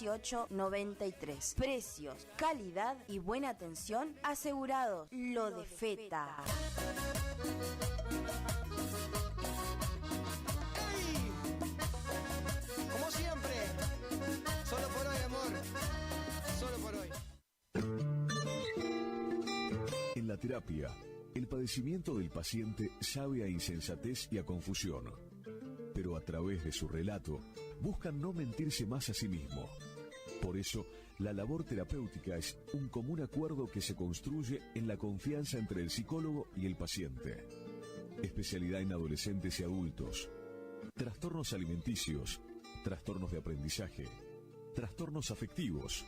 1893. Precios, calidad y buena atención asegurados. Lo de Feta. ¡Ey! Como siempre, solo por hoy, amor. Solo por hoy. En la terapia, el padecimiento del paciente sabe a insensatez y a confusión, pero a través de su relato buscan no mentirse más a sí mismo. Por eso, la labor terapéutica es un común acuerdo que se construye en la confianza entre el psicólogo y el paciente. Especialidad en adolescentes y adultos, trastornos alimenticios, trastornos de aprendizaje, trastornos afectivos,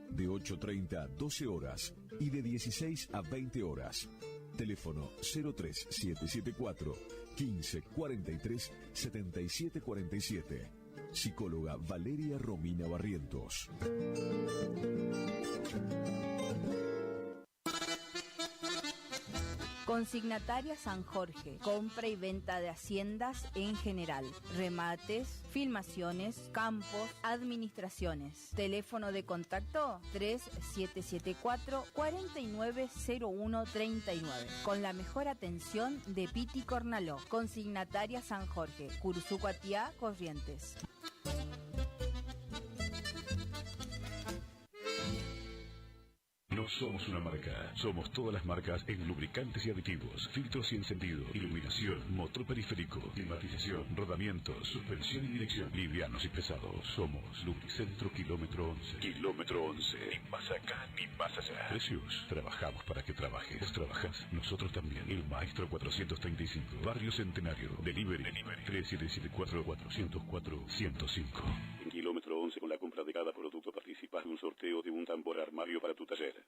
de 8:30 a 12 horas y de 16 a 20 horas. Teléfono 03774 15 43 77 47. Psicóloga Valeria Romina Barrientos. Consignataria San Jorge, compra y venta de haciendas en general, remates, filmaciones, campos, administraciones. Teléfono de contacto 3774-490139, con la mejor atención de Piti Cornaló. Consignataria San Jorge, Cursucuatiá, Corrientes. No somos una marca, somos todas las marcas en lubricantes y aditivos, filtros y encendido, iluminación, motor periférico, climatización, rodamientos, suspensión y dirección, livianos y pesados. Somos Lubricentro Kilómetro 11. Kilómetro 11, ni más acá ni más allá. Precios, trabajamos para que trabajes. Vos trabajás, nosotros también. El Maestro 435, Barrio Centenario, Delivery 3774-404-105. En Kilómetro 11, con la compra de cada producto participas de un sorteo de un tambor armario para tu taller.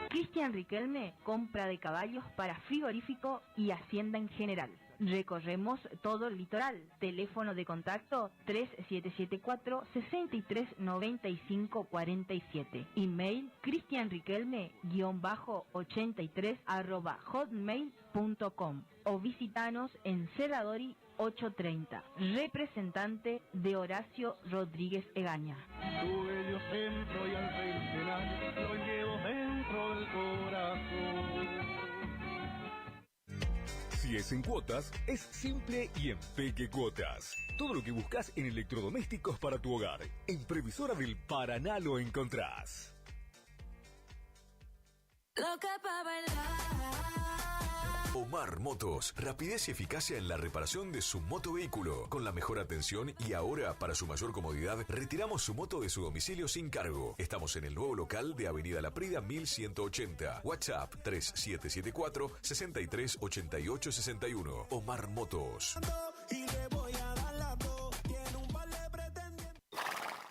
Cristian Riquelme, compra de caballos para frigorífico y hacienda en general. Recorremos todo el litoral. Teléfono de contacto 3774-639547. Email cristianriquelme-83@hotmail.com o visitanos en Cerradori 830. Representante de Horacio Rodríguez Egaña. Tu bello centro y al centenario lo llevo dentro del corazón. Si es en cuotas, es simple y en Peque Cuotas. Todo lo que buscas en electrodomésticos para tu hogar. En Previsora del Paraná lo encontrás. Loca pa' bailar. Omar Motos, rapidez y eficacia en la reparación de su motovehículo, con la mejor atención y ahora, para su mayor comodidad, retiramos su moto de su domicilio sin cargo. Estamos en el nuevo local de Avenida La Prida 1180. WhatsApp 3774-638861. Omar Motos.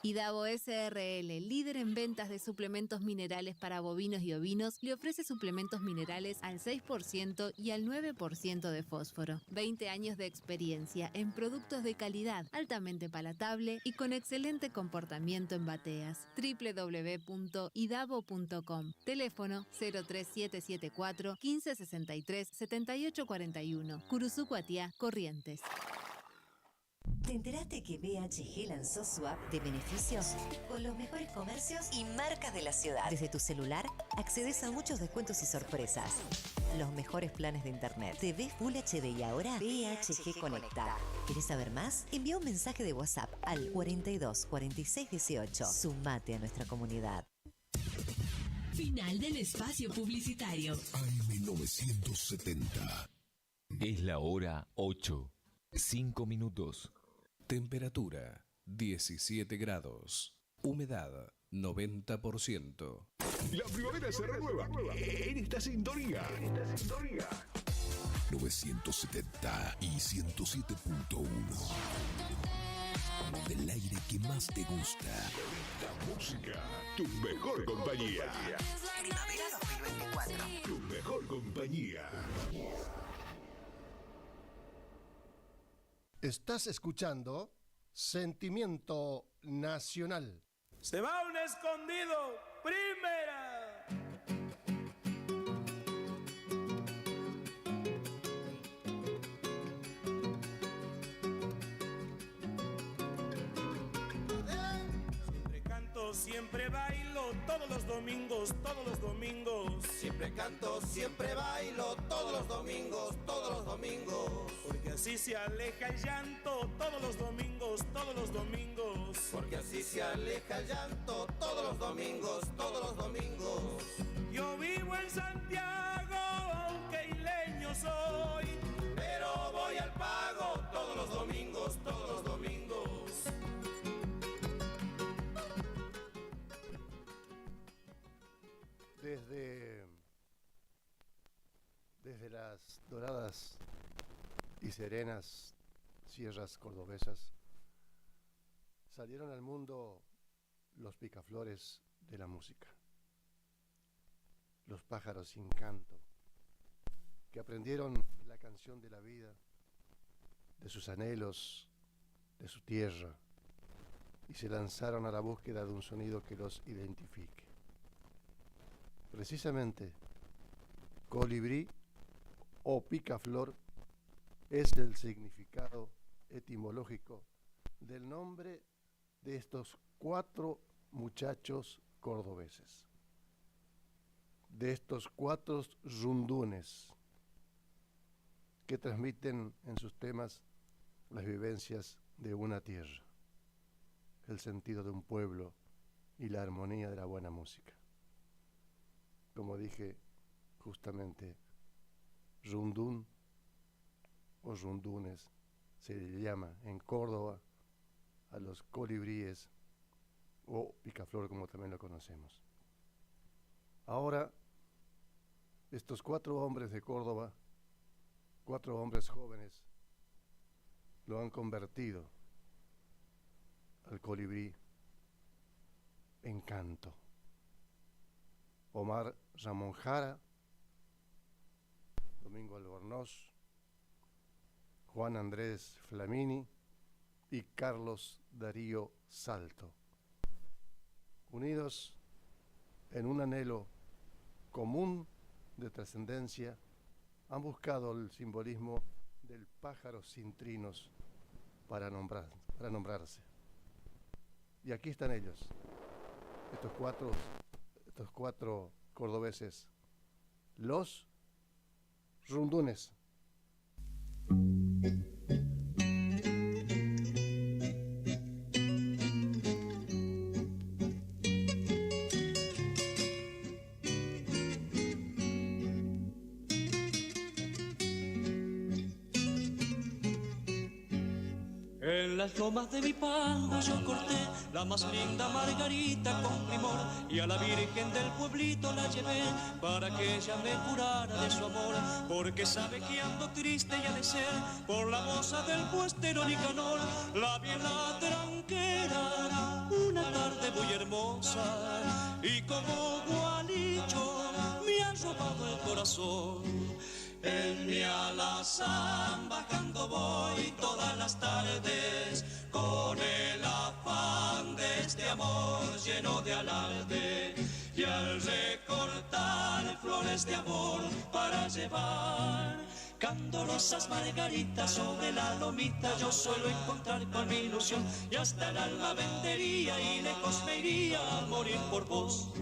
Idavo SRL, líder en ventas de suplementos minerales para bovinos y ovinos, le ofrece suplementos minerales al 6% y al 9% de fósforo. 20 años de experiencia en productos de calidad, altamente palatable y con excelente comportamiento en bateas. www.idavo.com. Teléfono 03774 1563 7841. Curuzucuatiá, Corrientes. ¿Te enteraste que BHG lanzó su app de beneficios con los mejores comercios y marcas de la ciudad? Desde tu celular accedes a muchos descuentos y sorpresas. Los mejores planes de internet, TV Full HD y ahora BHG Conecta. ¿Querés saber más? Envía un mensaje de WhatsApp al 42 46 18. Sumate a nuestra comunidad. Final del espacio publicitario. AM970. Es la hora 8. 5 minutos. Temperatura 17 grados. Humedad 90%. La primavera se renueva en esta sintonía. 970 y 107.1. Del aire que más te gusta. La música, tu mejor compañía. Primavera 2024. Tu mejor compañía. Estás escuchando Sentimiento Nacional. Se va un escondido, primera. siempre bailo, todos los domingos, todos los domingos. Siempre canto, siempre bailo, todos los domingos, todos los domingos. Porque así se aleja el llanto, todos los domingos, todos los domingos. Porque así se aleja el llanto, todos los domingos, todos los domingos. Yo vivo en Santiago, aunque isleño soy, pero voy al pago todos los domingos, todos los domingos. Desde las doradas y serenas sierras cordobesas salieron al mundo los picaflores de la música, los pájaros sin canto, que aprendieron la canción de la vida, de sus anhelos, de su tierra, y se lanzaron a la búsqueda de un sonido que los identifique. Precisamente, colibrí o picaflor es el significado etimológico del nombre de estos 4 muchachos cordobeses, de estos 4 rundunes que transmiten en sus temas las vivencias de una tierra, el sentido de un pueblo y la armonía de la buena música. Como dije, justamente, rundún o rundunes se le llama en Córdoba a los colibríes o picaflor, como también lo conocemos. Ahora, estos 4 hombres de Córdoba, 4 hombres jóvenes, lo han convertido al colibrí en canto. Omar Ramón Jara, Domingo Albornoz, Juan Andrés Flamini y Carlos Darío Salto, unidos en un anhelo común de trascendencia, han buscado el simbolismo del pájaro sin trinos para nombrarse. Y aquí están ellos, estos cuatro cordobeses, los rundunes. En las lomas de mi pampa yo corté la más linda margarita con primor, y a la Virgen del pueblito la llevé para que ella me curara de su amor, porque sabe que ando triste y ha de ser por la moza del puestero Nicanor. La vi en la tranquera una tarde muy hermosa, y como gualicho me ha robado el corazón. En mi alazán bajando voy todas las tardes, con el afán de este amor lleno de alarde, y al recortar flores de amor para llevar candorosas margaritas sobre la lomita, yo suelo encontrar con mi ilusión, y hasta el alma vendería y lejos me iría a morir por vos.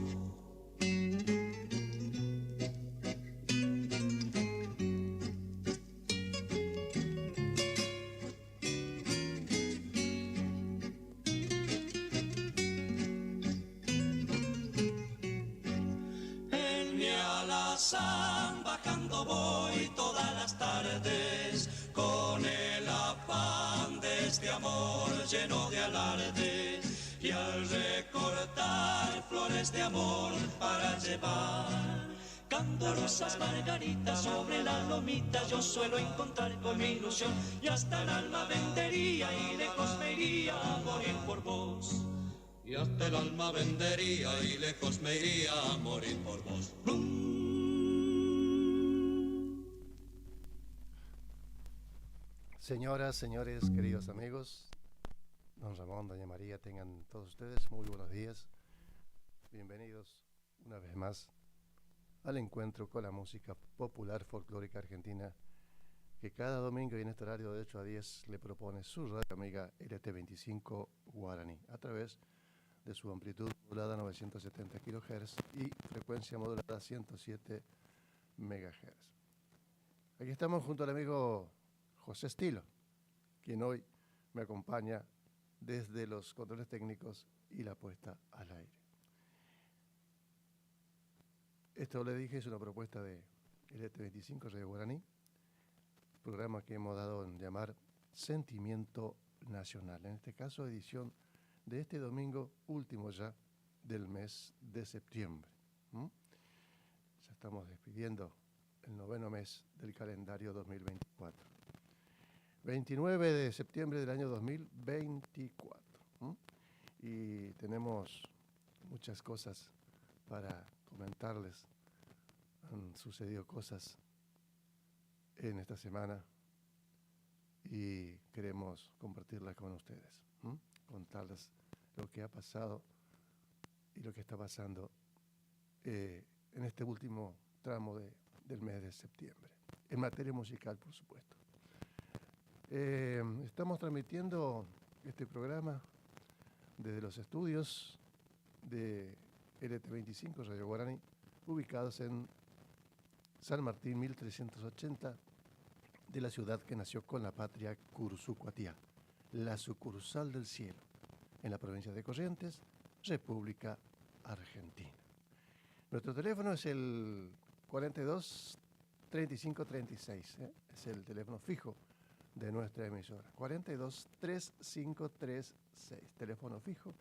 Bajando voy todas las tardes, con el afán de este amor lleno de alarde, y al recortar flores de amor para llevar candorosas margaritas sobre la lomita, yo suelo encontrar con mi ilusión, y hasta el alma vendería y lejos me iría a morir por vos. Y hasta el alma vendería y lejos me iría a morir por vos. Señoras, señores, queridos amigos, don Ramón, doña María, tengan todos ustedes muy buenos días. Bienvenidos una vez más al encuentro con la música popular folclórica argentina, que cada domingo y en este horario de 8 a 10 le propone su radio amiga LT25 Guaraní, a través de su amplitud modulada 970 kHz y frecuencia modulada 107 MHz. Aquí estamos junto al amigo José Estilo, quien hoy me acompaña desde los controles técnicos y la puesta al aire. Esto, le dije, es una propuesta de LT25 Radio Guaraní, programa que hemos dado en llamar Sentimiento Nacional. En este caso, edición de este domingo último ya del mes de septiembre. Ya estamos despidiendo el 9º mes del calendario 2024. 29 de septiembre del año 2024. Y tenemos muchas cosas para comentarles. Han sucedido cosas en esta semana y queremos compartirlas con ustedes. Contarles lo que ha pasado y lo que está pasando en este último tramo del mes de septiembre, en materia musical, por supuesto. Estamos transmitiendo este programa desde los estudios de LT25 Radio Guaraní, ubicados en San Martín 1380 de la ciudad que nació con la patria, Cursucuatiá, la sucursal del cielo, en la provincia de Corrientes, República Argentina. Nuestro teléfono es el 42 35 36, es el teléfono fijo de nuestra emisora, 42 3536, teléfono fijo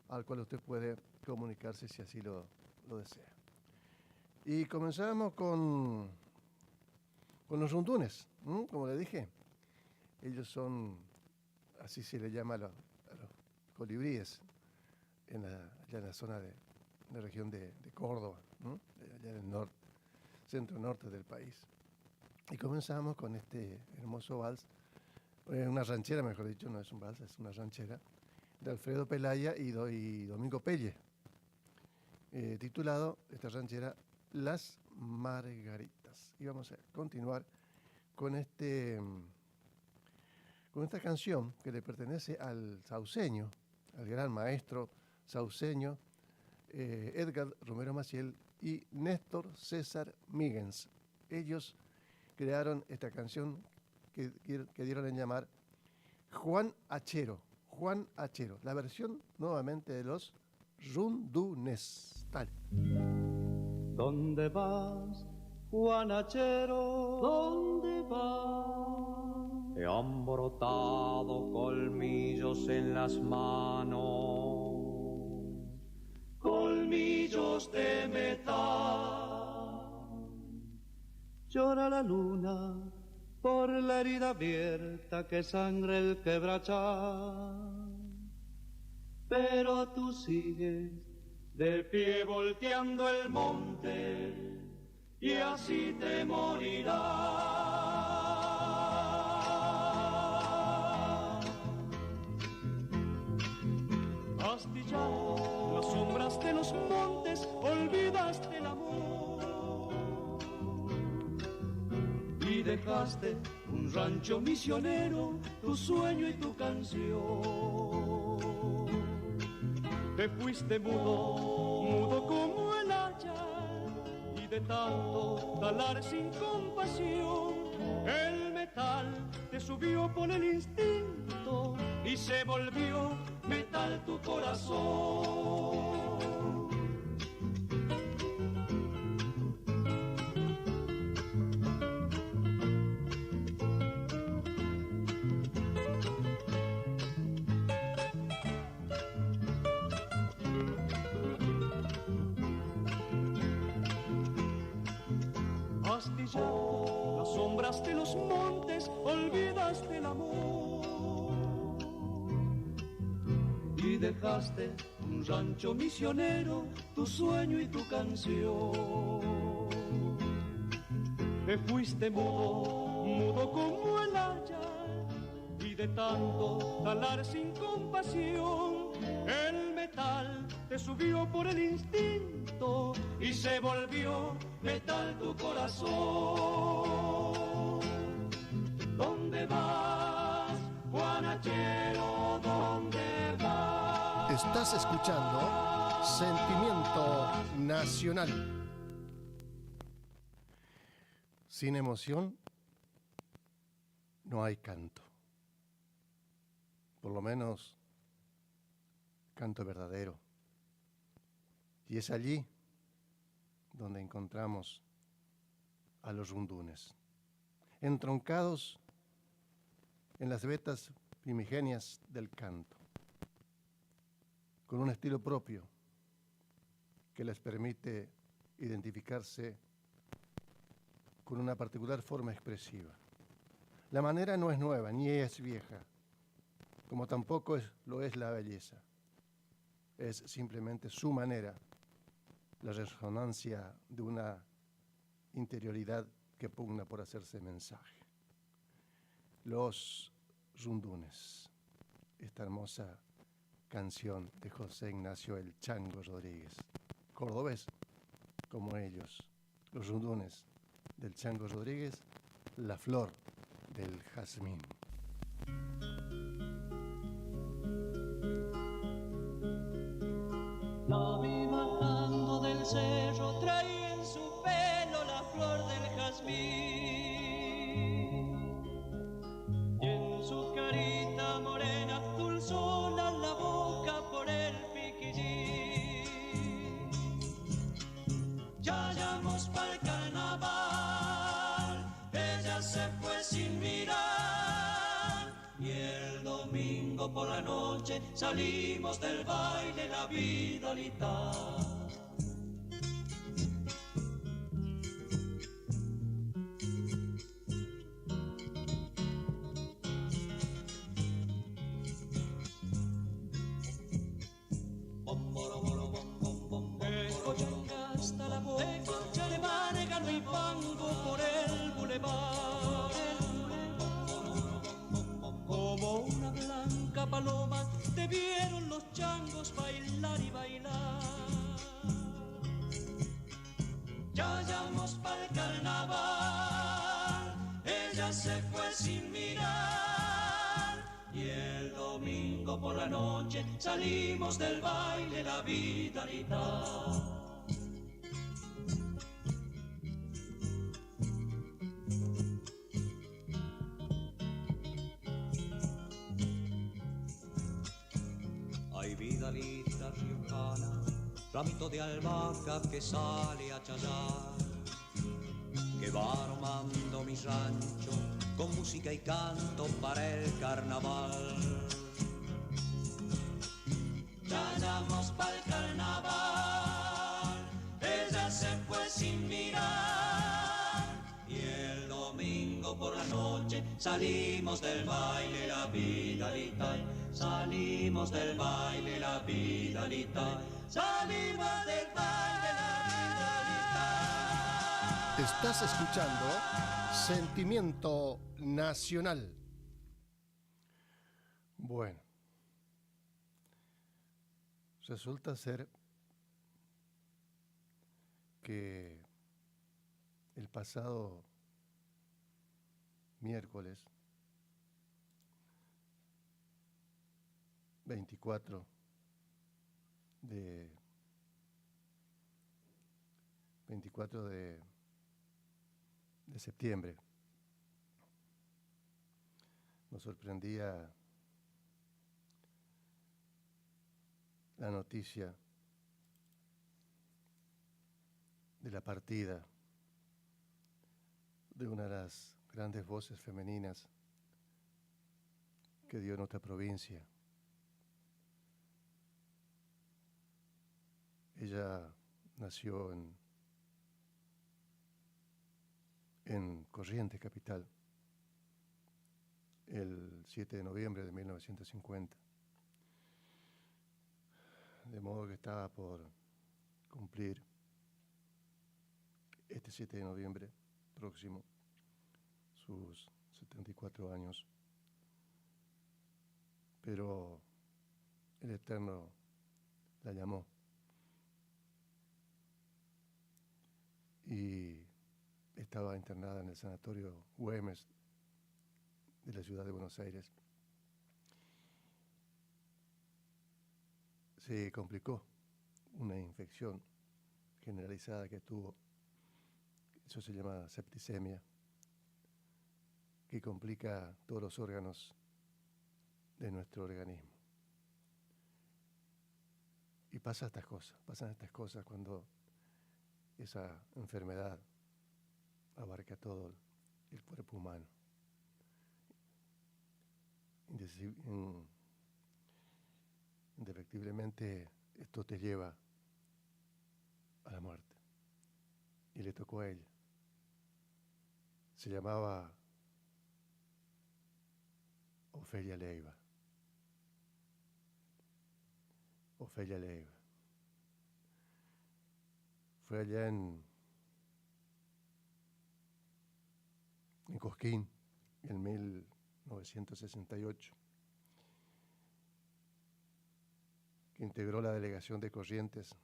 al cual usted puede comunicarse si así lo desea. Y comenzamos con los rundunes, como le dije. Ellos son, así se le llama a los colibríes, allá en la zona de la región de Córdoba, allá en el centro-norte del país. Y comenzamos con este hermoso vals, una ranchera, mejor dicho, no es un vals, es una ranchera, de Alfredo Pelaya y Domingo Pelle, titulado, esta ranchera, Las Margaritas. Y vamos a continuar con esta canción que le pertenece al sauceño, al gran maestro sauceño Edgar Romero Maciel y Néstor César Míguez. Ellos crearon esta canción que dieron en llamar Juan Achero, la versión nuevamente de los rundunes. Tal. ¿Dónde vas, Juanachero? ¿Dónde vas? Te han brotado colmillos en las manos, colmillos de metal. Llora la luna por la herida abierta que sangre el quebrachal, pero tú sigues de pie volteando el monte y así te morirás. Astillado las sombras de los montes, olvidaste el amor y dejaste un rancho misionero, tu sueño y tu canción. Te fuiste mudo como el haya, y de tanto talar sin compasión, el metal te subió por el instinto y se volvió metal tu corazón. Las sombras de los montes, olvidaste el amor y dejaste un rancho misionero, tu sueño y tu canción. Te fuiste mudo como el haya, y de tanto talar sin compasión, el metal te subió por el instinto y se volvió metal tu corazón. ¿Dónde vas, Juanachero? ¿Dónde vas? Estás escuchando Sentimiento Nacional. Sin emoción no hay canto. Por lo menos canto verdadero. Y es allí donde encontramos a los rundunes, entroncados en las vetas primigenias del canto, con un estilo propio que les permite identificarse con una particular forma expresiva. La manera no es nueva, ni es vieja, como tampoco lo es la belleza. Es simplemente su manera, la resonancia de una interioridad que pugna por hacerse mensaje. Los rundunes, esta hermosa canción de José Ignacio El Chango Rodríguez, cordobés como ellos, los rundunes del Chango Rodríguez, la flor del jazmín. La vi bajando del cerro, traía en su pelo la flor del jazmín, y en su carita morena dulzona la boca por el piquillín. Ya llamamos pa'l carnaval, ella se fue sin mirar, y el domingo por la noche salimos del baile la Vidalita. Hasta la boca de Manegano y Pango por el bulevar, como una blanca paloma te vieron los changos bailar y bailar. Ya llamamos pa'l carnaval, ella se fue sin mirar, y el domingo por la noche salimos del baile la Vidalita. Ay, Vidalita riojana, ramito de albahaca que sale a chayar, que va armando mi rancho con música y canto para el carnaval. Ya llamamos pa'l carnaval, ella se fue sin mirar, y el domingo por la noche salimos del baile la Vidalita. Salimos del baile la Vidalita, salimos del baile la Vidalita. Estás escuchando Sentimiento Nacional. Bueno, resulta ser que el pasado miércoles 24 de septiembre nos sorprendía la noticia de la partida de una de las grandes voces femeninas que dio nuestra provincia. Ella nació en Corrientes capital el 7 de noviembre de 1950. De modo que estaba por cumplir este 7 de noviembre próximo sus 74 años. Pero el Eterno la llamó. Y estaba internada en el sanatorio Güemes de la ciudad de Buenos Aires. se complicó una infección generalizada que tuvo. Eso se llama septicemia, que complica todos los órganos de nuestro organismo. Y pasan estas cosas cuando esa enfermedad abarca todo el cuerpo humano. Indefectiblemente esto te lleva a la muerte. Y le tocó a ella. Se llamaba Ofelia Leiva. Ofelia Leiva. Fue allá en Cosquín, en 1968, que integró la delegación de Corrientes,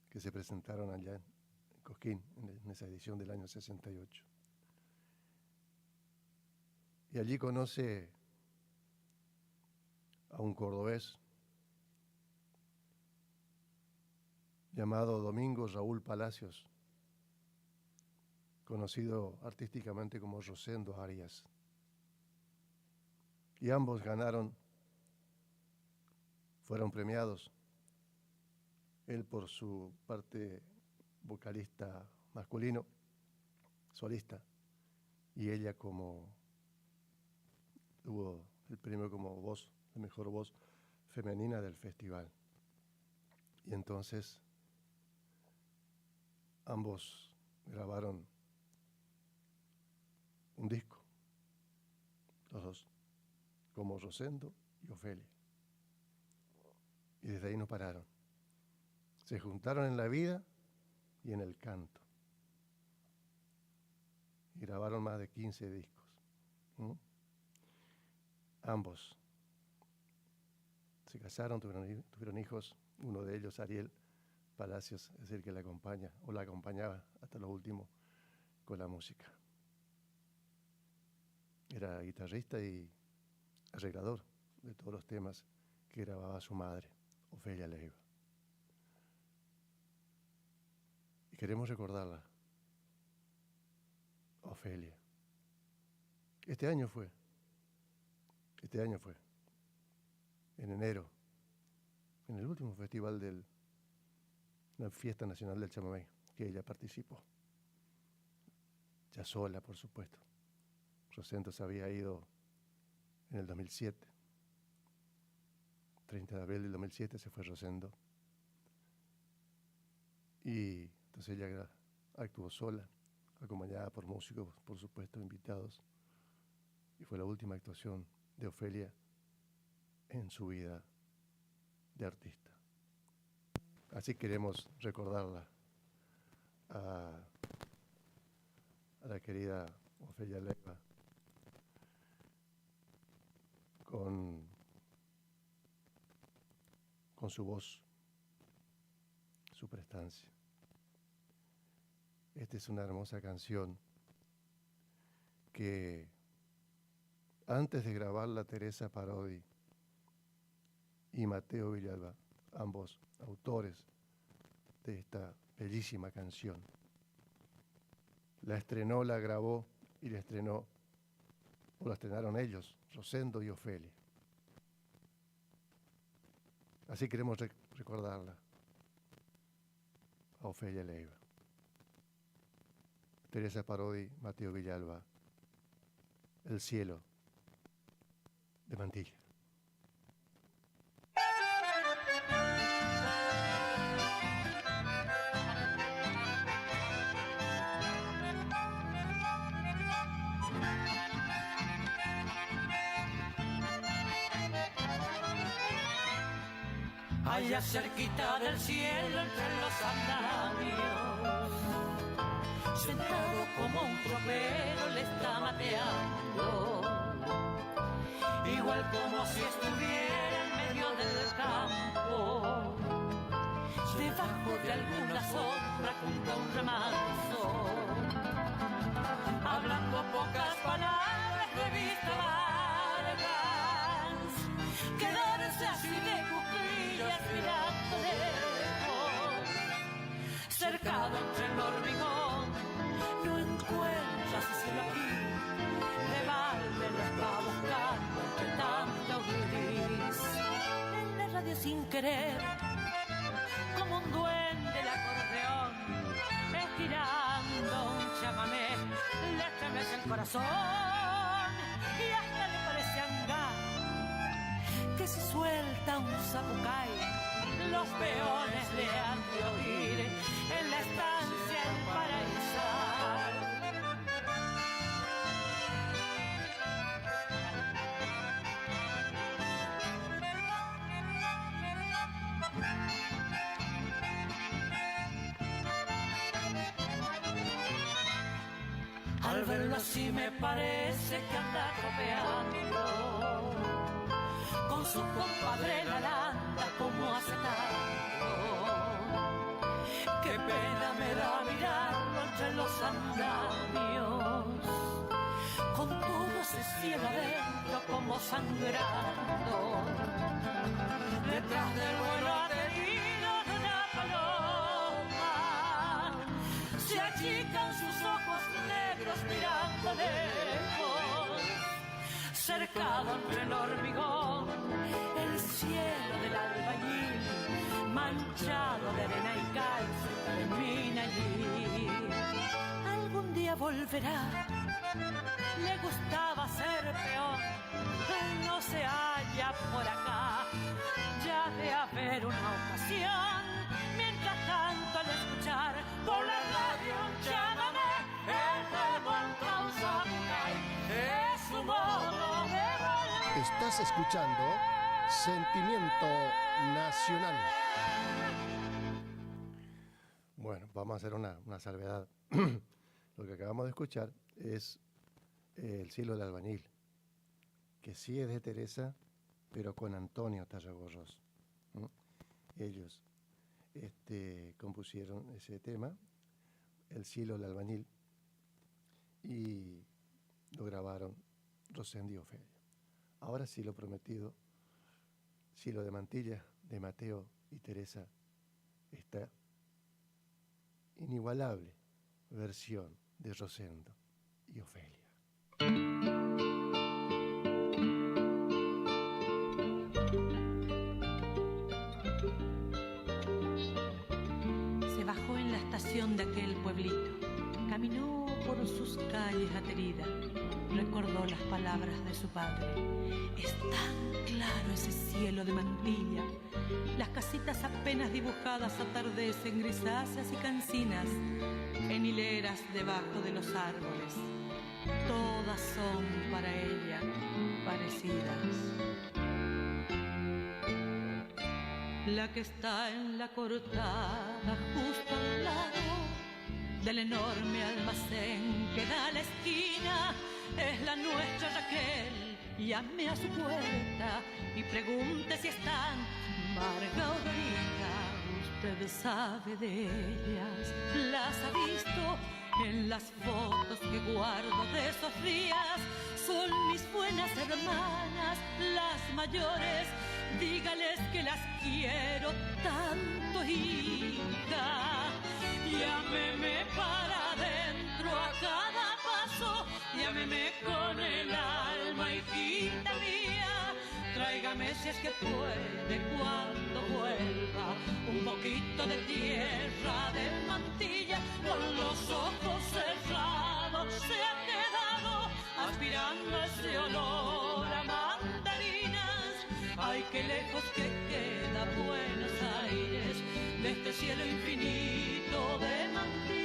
que se presentaron allá en Cosquín, en esa edición del año 68. Y allí conoce a un cordobés llamado Domingo Raúl Palacios, conocido artísticamente como Rosendo Arias. Y ambos fueron premiados, él por su parte vocalista masculino, solista, y ella tuvo el premio como voz, la mejor voz femenina del festival. Y entonces ambos grabaron un disco, los dos, como Rosendo y Ofelia. Y desde ahí no pararon. Se juntaron en la vida y en el canto. Y grabaron más de 15 discos. Ambos se casaron, tuvieron hijos, uno de ellos, Ariel Palacios, es el que la acompañaba hasta lo último con la música. Era guitarrista y arreglador de todos los temas que grababa su madre, Ofelia Leiva. Y queremos recordarla, Ofelia. Este año fue, en enero, en el último festival de la Fiesta Nacional del Chamamé, que ella participó. Ya sola, por supuesto. Rosendo se había ido en el 2007. 30 de abril del 2007 se fue Rosendo. Y entonces ella actuó sola, acompañada por músicos, por supuesto, invitados. Y fue la última actuación de Ofelia en su vida de artista. Así queremos recordarla a la querida Ofelia Leiva con su voz, su prestancia. Esta es una hermosa canción que antes de grabarla Teresa Parodi y Mateo Villalba, ambos autores de esta bellísima canción, la estrenó, la grabó y la estrenaron ellos, Rosendo y Ofelia. Así queremos recordarla, a Ofelia Leiva. Teresa Parodi, Mateo Villalba, El cielo de Mantilla. Allá cerquita del cielo entre los andamios, sentado como un tropero le está mateando, igual como si estuviera en medio del campo, debajo de alguna sombra junto a un remanso, hablando pocas palabras de vista largas, querer, como un duende el acordeón, estirando un chamamé, le estremece el corazón y hasta le parece hangar que si suelta un zapucay, los peones le han de oír en la estancia el paraísal. Al verlo así me parece que anda tropeando con su compadre la landa como hace tanto. Qué pena me da mirarlo entre los andamios, con todo ese cielo adentro como sangrando. Detrás del vuelo aterido de una paloma se achican sus ojos negros mirando lejos, cercado entre el hormigón, el cielo del albañil, manchado de arena y cal, se termina allí. Algún día volverá, le gustaba ser peón, no se halla por acá, ya de haber una ocasión. Mientras tanto al escuchar por la radio un chamamé, el remonta un zapucay, es su modo de volver. Estás escuchando Sentimiento Nacional. Bueno, vamos a hacer una salvedad. Lo que acabamos de escuchar es El cielo del albañil, que sí es de Teresa, pero con Antonio Tarragorros. Ellos compusieron ese tema, El cielo del albañil, y lo grabaron Rosendo y Ofelia. Ahora sí, lo prometido, Cielo de Mantilla, de Mateo y Teresa, esta inigualable versión de Rosendo y Ofelia. Se bajó en la estación de aquel pueblito, caminó por sus calles ateridas, recordó las palabras de su padre. Es tan claro ese cielo de Mantilla, las casitas apenas dibujadas atardecen grisáceas y cancinas en hileras debajo de los árboles. Todas son para ella parecidas. La que está en la cortada justo al lado del enorme almacén que da a la esquina es la nuestra Raquel. Llame a su puerta y pregunte si están Marga o Dorita. Usted sabe de ellas, las ha visto en las fotos que guardo de esos días. Son mis buenas hermanas, las mayores. Dígales que las quiero tanto, hija. Llámeme para adentro a cada paso, llámeme con el alma, hijita mía. Tráigame si es que puede cuando vuelva un poquito de tierra de Mantilla. Con los ojos cerrados se ha quedado aspirando ese olor a mandarinas. Ay, qué lejos que queda Buenos Aires de este cielo infinito de Mantilla.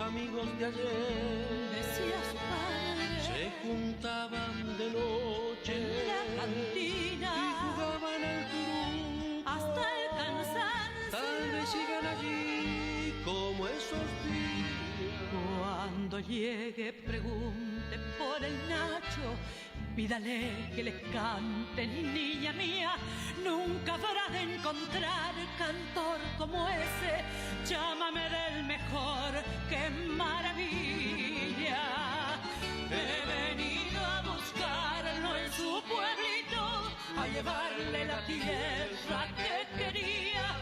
Amigos de ayer, decía su padre, se juntaban de noche en la cantina y jugaban al turún hasta el cansancio. Tal vez sigan allí como esos días. Cuando llegue pregunte por el Nacho Pídale que le cante, niña mía, nunca habrá de encontrar cantor como ese. Llámame del mejor, qué maravilla. He venido a buscarlo en su pueblito, a llevarle la tierra que quería.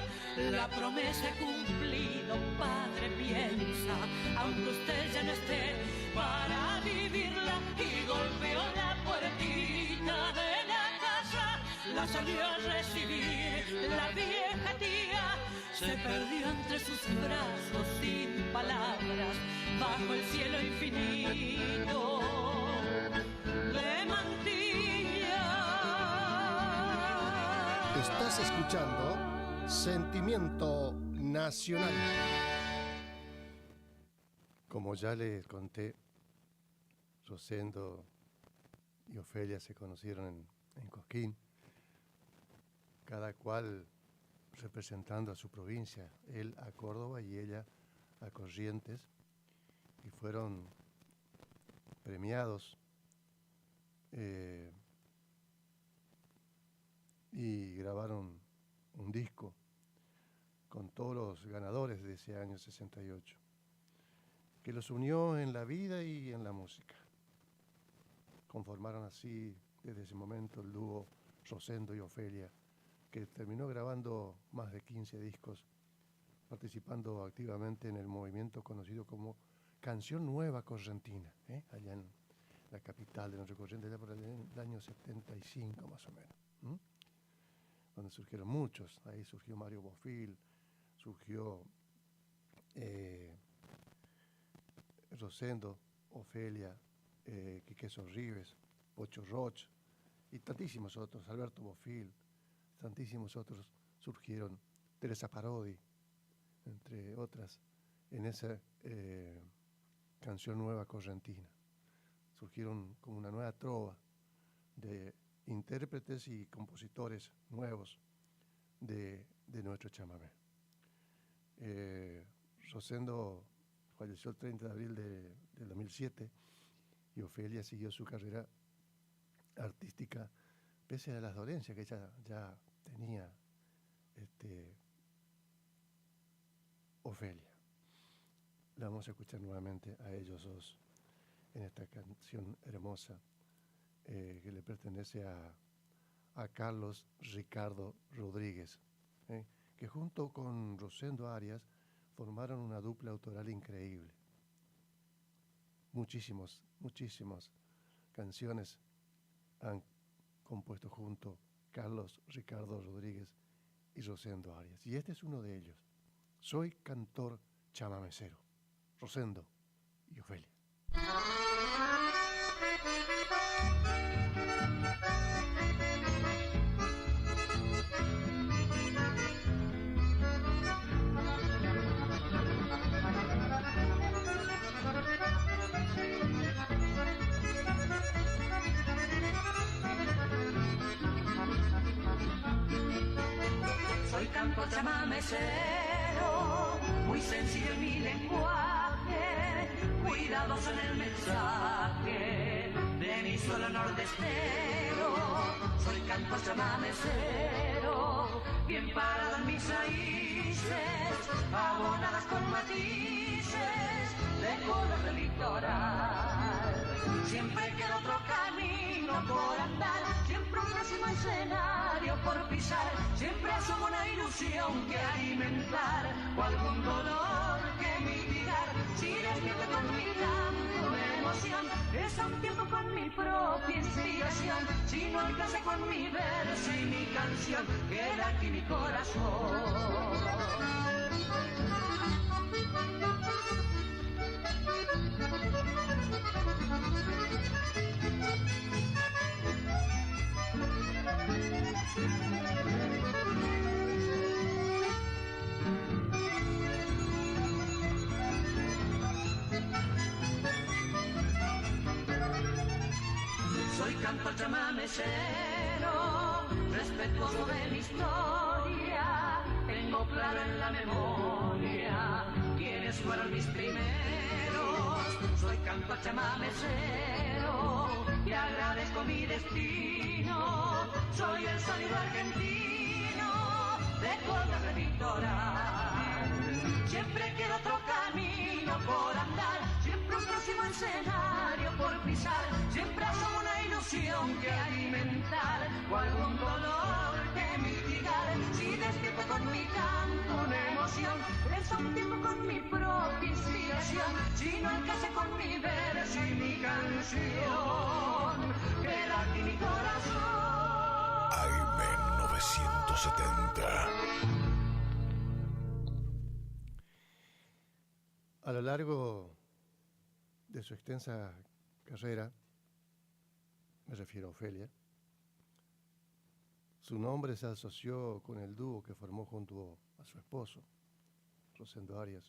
La promesa he cumplido, padre, piensa, aunque usted ya no esté para vivirla. Y golpeó la puertita de la casa, la salió a recibir la vieja tía. Se perdió entre sus brazos sin palabras, bajo el cielo infinito de Mantilla. Estás escuchando Sentimiento Nacional. Como ya les conté, Rosendo y Ofelia se conocieron en Cosquín, cada cual representando a su provincia, él a Córdoba y ella a Corrientes, y fueron premiados y grabaron un disco con todos los ganadores de ese año 68, que los unió en la vida y en la música. Conformaron así desde ese momento el dúo Rosendo y Ofelia, que terminó grabando más de 15 discos, participando activamente en el movimiento conocido como Canción Nueva Correntina, allá en la capital de nuestro Corrientes, allá por el año 75 más o menos, donde surgieron muchos. Ahí surgió Mario Bofil, surgió Rosendo, Ofelia, Quique Sorribes, Pocho Roch y tantísimos otros, Alberto Bofil, tantísimos otros surgieron, Teresa Parodi, entre otras, en esa Canción Nueva Correntina. Surgieron como una nueva trova de intérpretes y compositores nuevos de nuestro chamamé. Rosendo falleció el 30 de abril del 2007 y Ofelia siguió su carrera artística pese a las dolencias que ella ya tenía, Ofelia. La vamos a escuchar nuevamente a ellos dos en esta canción hermosa que le pertenece a Carlos Ricardo Rodríguez, que junto con Rosendo Arias formaron una dupla autoral increíble. Muchísimas canciones han compuesto junto Carlos Ricardo Rodríguez y Rosendo Arias. Y este es uno de ellos. Soy cantor chamamecero. Rosendo y Ofelia. Soy cantor chamamecero, muy sencillo en mi lenguaje, cuidadoso en el mensaje de mi suelo nordestero. Soy cantor chamamecero, bien parado en mis raíces, abonadas con matices de color del litoral. Siempre queda otro camino por andar, siempre un próximo escenario por pisar, siempre asoma una ilusión que alimentar o algún dolor que mitigar. Si despierto con mi canto de emoción, es a un tiempo con mi propia inspiración. Si no alcanza con mi verso y mi canción, queda aquí mi corazón. Soy cantor chamamecero, respetuoso de mi historia, tengo claro en la memoria quién jardines fueron mis primeros. Soy canto chamamecero y agradezco mi destino. Soy el sonido argentino de color litoral. Siempre queda otro camino por andar, siempre un próximo escenario por pisar, siempre asoma una ilusión que alimentar o algún dolor que mitigar. Si despierto con mi canto una emoción, les un tiempo con mi propia inspiración. Si no alcance con mi verso y mi canción, queda aquí mi corazón. AM 970. A lo largo de su extensa carrera, me refiero a Ofelia, su nombre se asoció con el dúo que formó junto a su esposo, Rosendo Arias,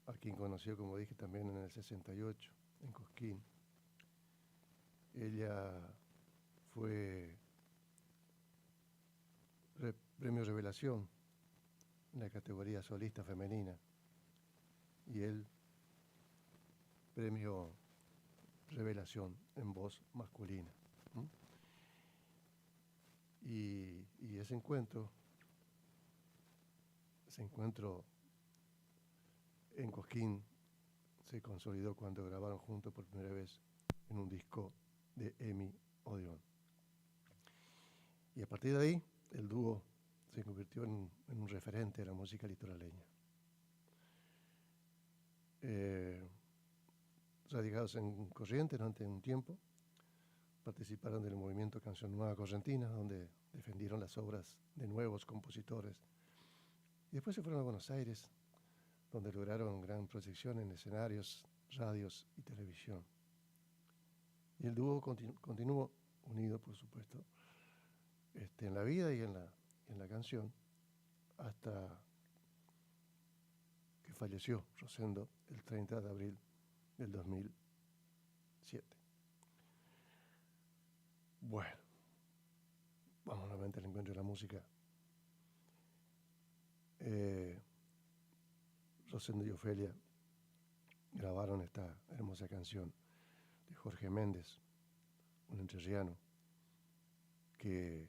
a quien conoció, como dije, también en el 68, en Cosquín. Ella fue premio Revelación en la categoría solista femenina y él premio Revelación en voz masculina. Y ese encuentro en Cosquín se consolidó cuando grabaron juntos por primera vez en un disco de Emi Odeón. Y a partir de ahí, el dúo se convirtió en un referente de la música litoraleña. Radicados en Corrientes durante un tiempo, participaron del movimiento Canción Nueva Correntina, donde defendieron las obras de nuevos compositores. Y después se fueron a Buenos Aires, donde lograron gran proyección en escenarios, radios y televisión. Y el dúo continuó unido, por supuesto, en la vida y en la canción, hasta que falleció Rosendo el 30 de abril del 2007. Bueno, vamos nuevamente al encuentro de la música. Rosendo y Ofelia grabaron esta hermosa canción de Jorge Méndez, un entrerriano que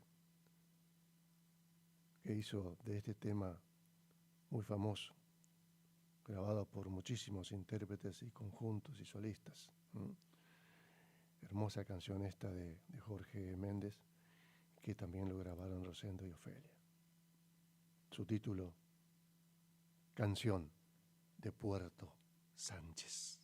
hizo de este tema muy famoso, grabado por muchísimos intérpretes y conjuntos y solistas. Hermosa canción esta de Jorge Méndez, que también lo grabaron Rosendo y Ofelia. Su título, Canción de Puerto Sánchez.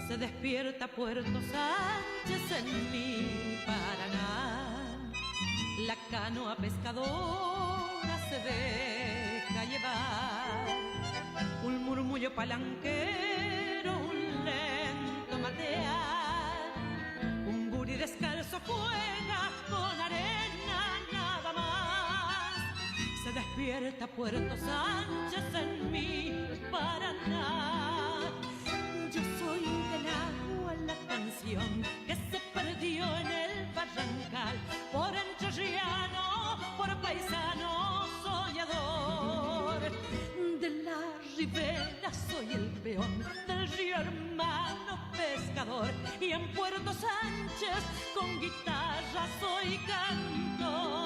Se despierta Puerto Sánchez en mi Paraná, la canoa pescadora se deja llevar, un murmullo palanquero, un lento matear, un gurí descalzo juega con arena nada más. Se despierta Puerto Sánchez en mi Paraná. Yo soy del agua la canción que se perdió en el barrancal, por entrerriano, por paisano soñador. De la ribera soy el peón del río hermano pescador, y en Puerto Sánchez con guitarra soy cantor.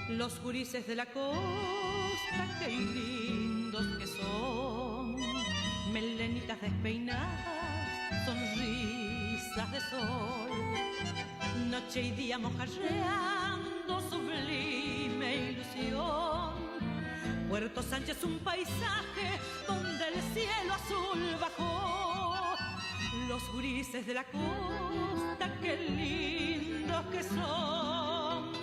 Los gurises de la costa, qué lindos que son, melenitas despeinadas, sonrisas de sol, noche y día mojarreando sublime ilusión. Puerto Sánchez un paisaje donde el cielo azul bajó. Los gurises de la costa, qué lindos que son.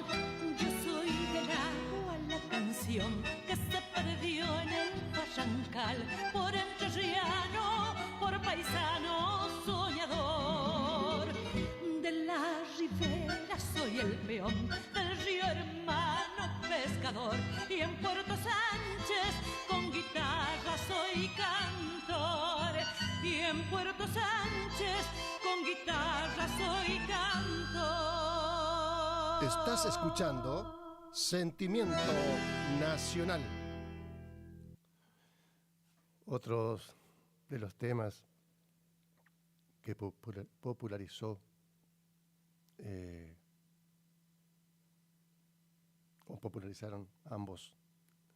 Yo soy del agua, la canción que se perdió en el Barrancal, por entrerriano, por paisano soñador. De la ribera soy el peón, del río hermano pescador, y en Puerto Sánchez con guitarra soy cantor. Y en Puerto Sánchez con guitarra soy cantor. Estás escuchando Sentimiento Nacional. Otros de los temas que popularizó o popularizaron ambos,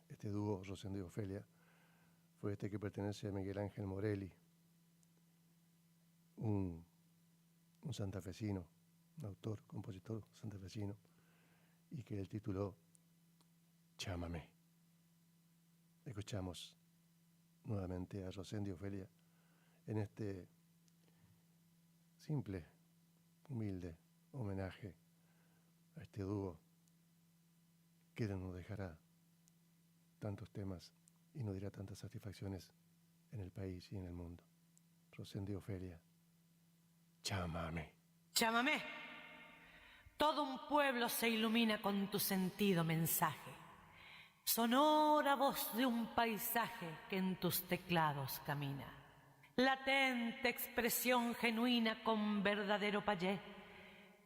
este dúo Rosendo y Ofelia, fue este que pertenece a Miguel Ángel Morelli, un santafesino, un autor, compositor santafesino, y que el tituló Chámame. Escuchamos nuevamente a Rosendo y Ofelia en este simple, humilde homenaje a este dúo que no nos dejará tantos temas y nos dirá tantas satisfacciones en el país y en el mundo. Rosendo y Ofelia, chámame. Chámame. Todo un pueblo se ilumina con tu sentido mensaje. Sonora voz de un paisaje que en tus teclados camina. Latente expresión genuina con verdadero payé.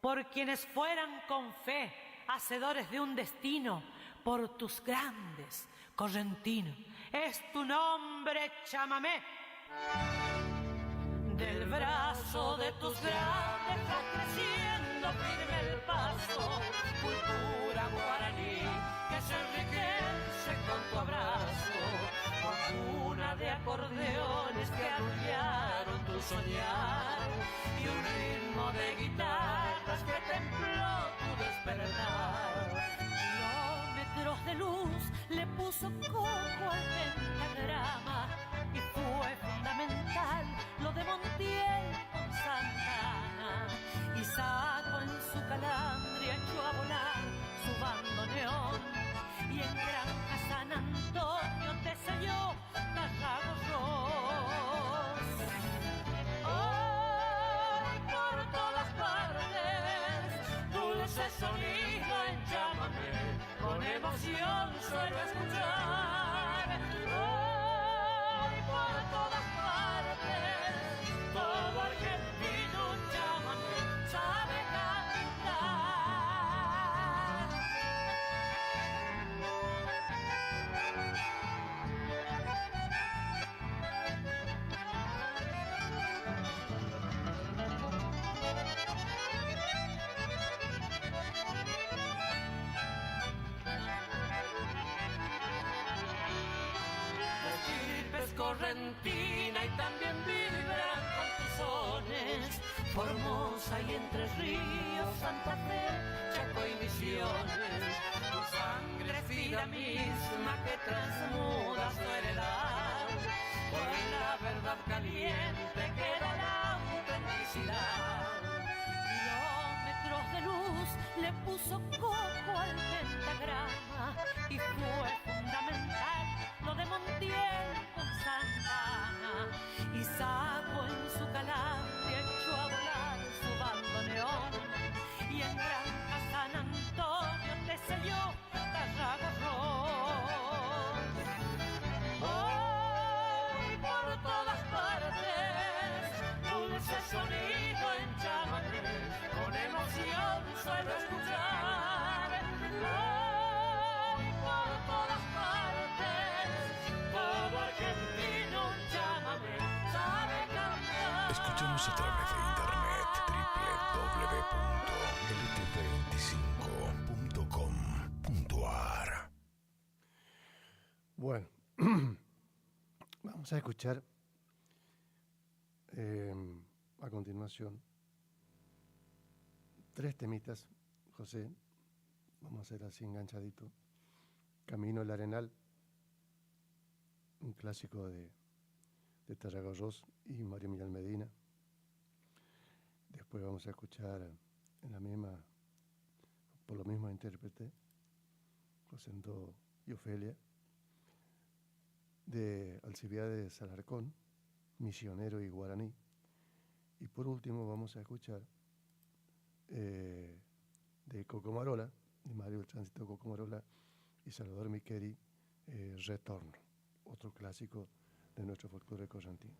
Por quienes fueran con fe hacedores de un destino, por tus grandes, correntino, es tu nombre, chámame. Del brazo de tus grandes va creciendo firme el paso, cultura guaraní que se enriquece con tu abrazo, una de acordeones que arrullaron tu soñar y un ritmo de guitarras que templó tu despertar. Kilómetros de luz le puso coco al pentagrama y fue fundamental lo de Montiel con Santana. Y Saco en su calandria echó a volar su bandoneón y en Granja San Antonio te selló Tarragos. Hoy por todas partes dulce sonido en Chámame, con emoción suelo escuchar. Hoy por todas partes todo argentino Chámame sabe cantar. Correntina y también vibran con tus sones, Formosa y Entre Ríos, Santa Fe, Chaco y Misiones, tu sangre es vida misma que transmuda su heredad, por la verdad caliente que da la autenticidad. Kilómetros de luz le puso coco al pentagrama y fue fundamental lo de Montiel con Santana. Y Saco en su calandria echó a volar su bandoneón y en Granja San Antonio te selló Tarragorrón. Hoy por todas partes dulce sonido en Chámame, con emoción suelo escuchar. Hoy por todas partes todo argentino Chámame sabe cantar. Escúchanos a través de internet www.ltv25.com.ar. Bueno, vamos a escuchar a continuación 3 temitas, José, vamos a hacer así enganchadito. Camino el Arenal, un clásico de Tarragorros y Mario Millán Medina. Después vamos a escuchar en la misma, por lo mismo intérprete, Rosendo y Ofelia, de Alcibiades Alarcón, Misionero y Guaraní. Y por último vamos a escuchar de Cocomarola, de Mario el Tránsito Cocomarola y Salvador Miqueri, Retorno, otro clásico de nuestro folclore correntino.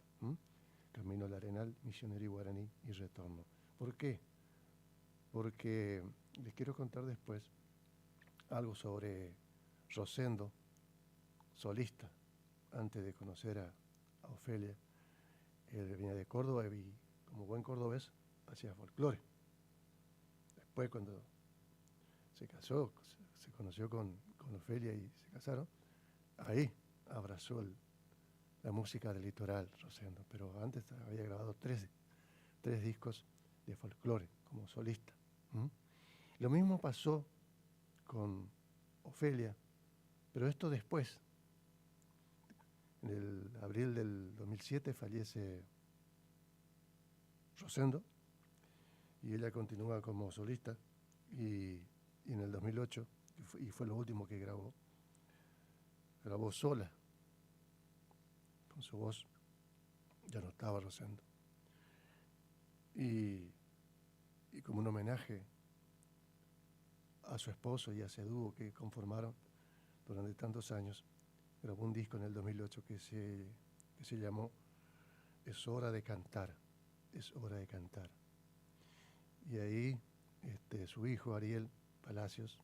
Camino al Arenal, Misionero y Guaraní y Retorno. ¿Por qué? Porque les quiero contar después algo sobre Rosendo, solista, antes de conocer a Ofelia. Él venía de Córdoba y como buen cordobés hacía folclore. Después cuando se casó, se conoció con Ofelia y se casaron, ahí abrazó la música del litoral, Rosendo, pero antes había grabado tres discos de folclore como solista. Lo mismo pasó con Ofelia, pero esto después. En el abril del 2007 fallece Rosendo y ella continúa como solista y en el 2008, y fue lo último que grabó sola, con su voz, ya no estaba Rosendo. Y como un homenaje a su esposo y a ese dúo que conformaron durante tantos años, grabó un disco en el 2008 que se llamó Es hora de cantar, es hora de cantar. Y ahí su hijo Ariel Palacios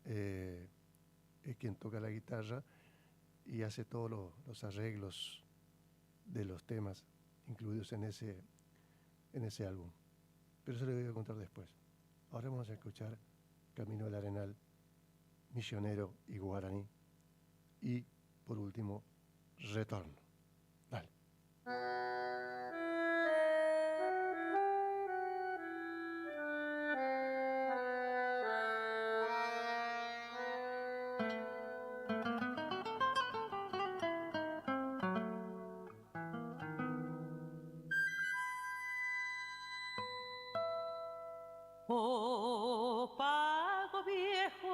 es quien toca la guitarra y hace todos los arreglos de los temas incluidos en ese álbum. Pero eso le voy a contar después. Ahora vamos a escuchar Camino al Arenal, Misionero y Guaraní. Y, por último, Retorno. Dale. Oh, pago viejo,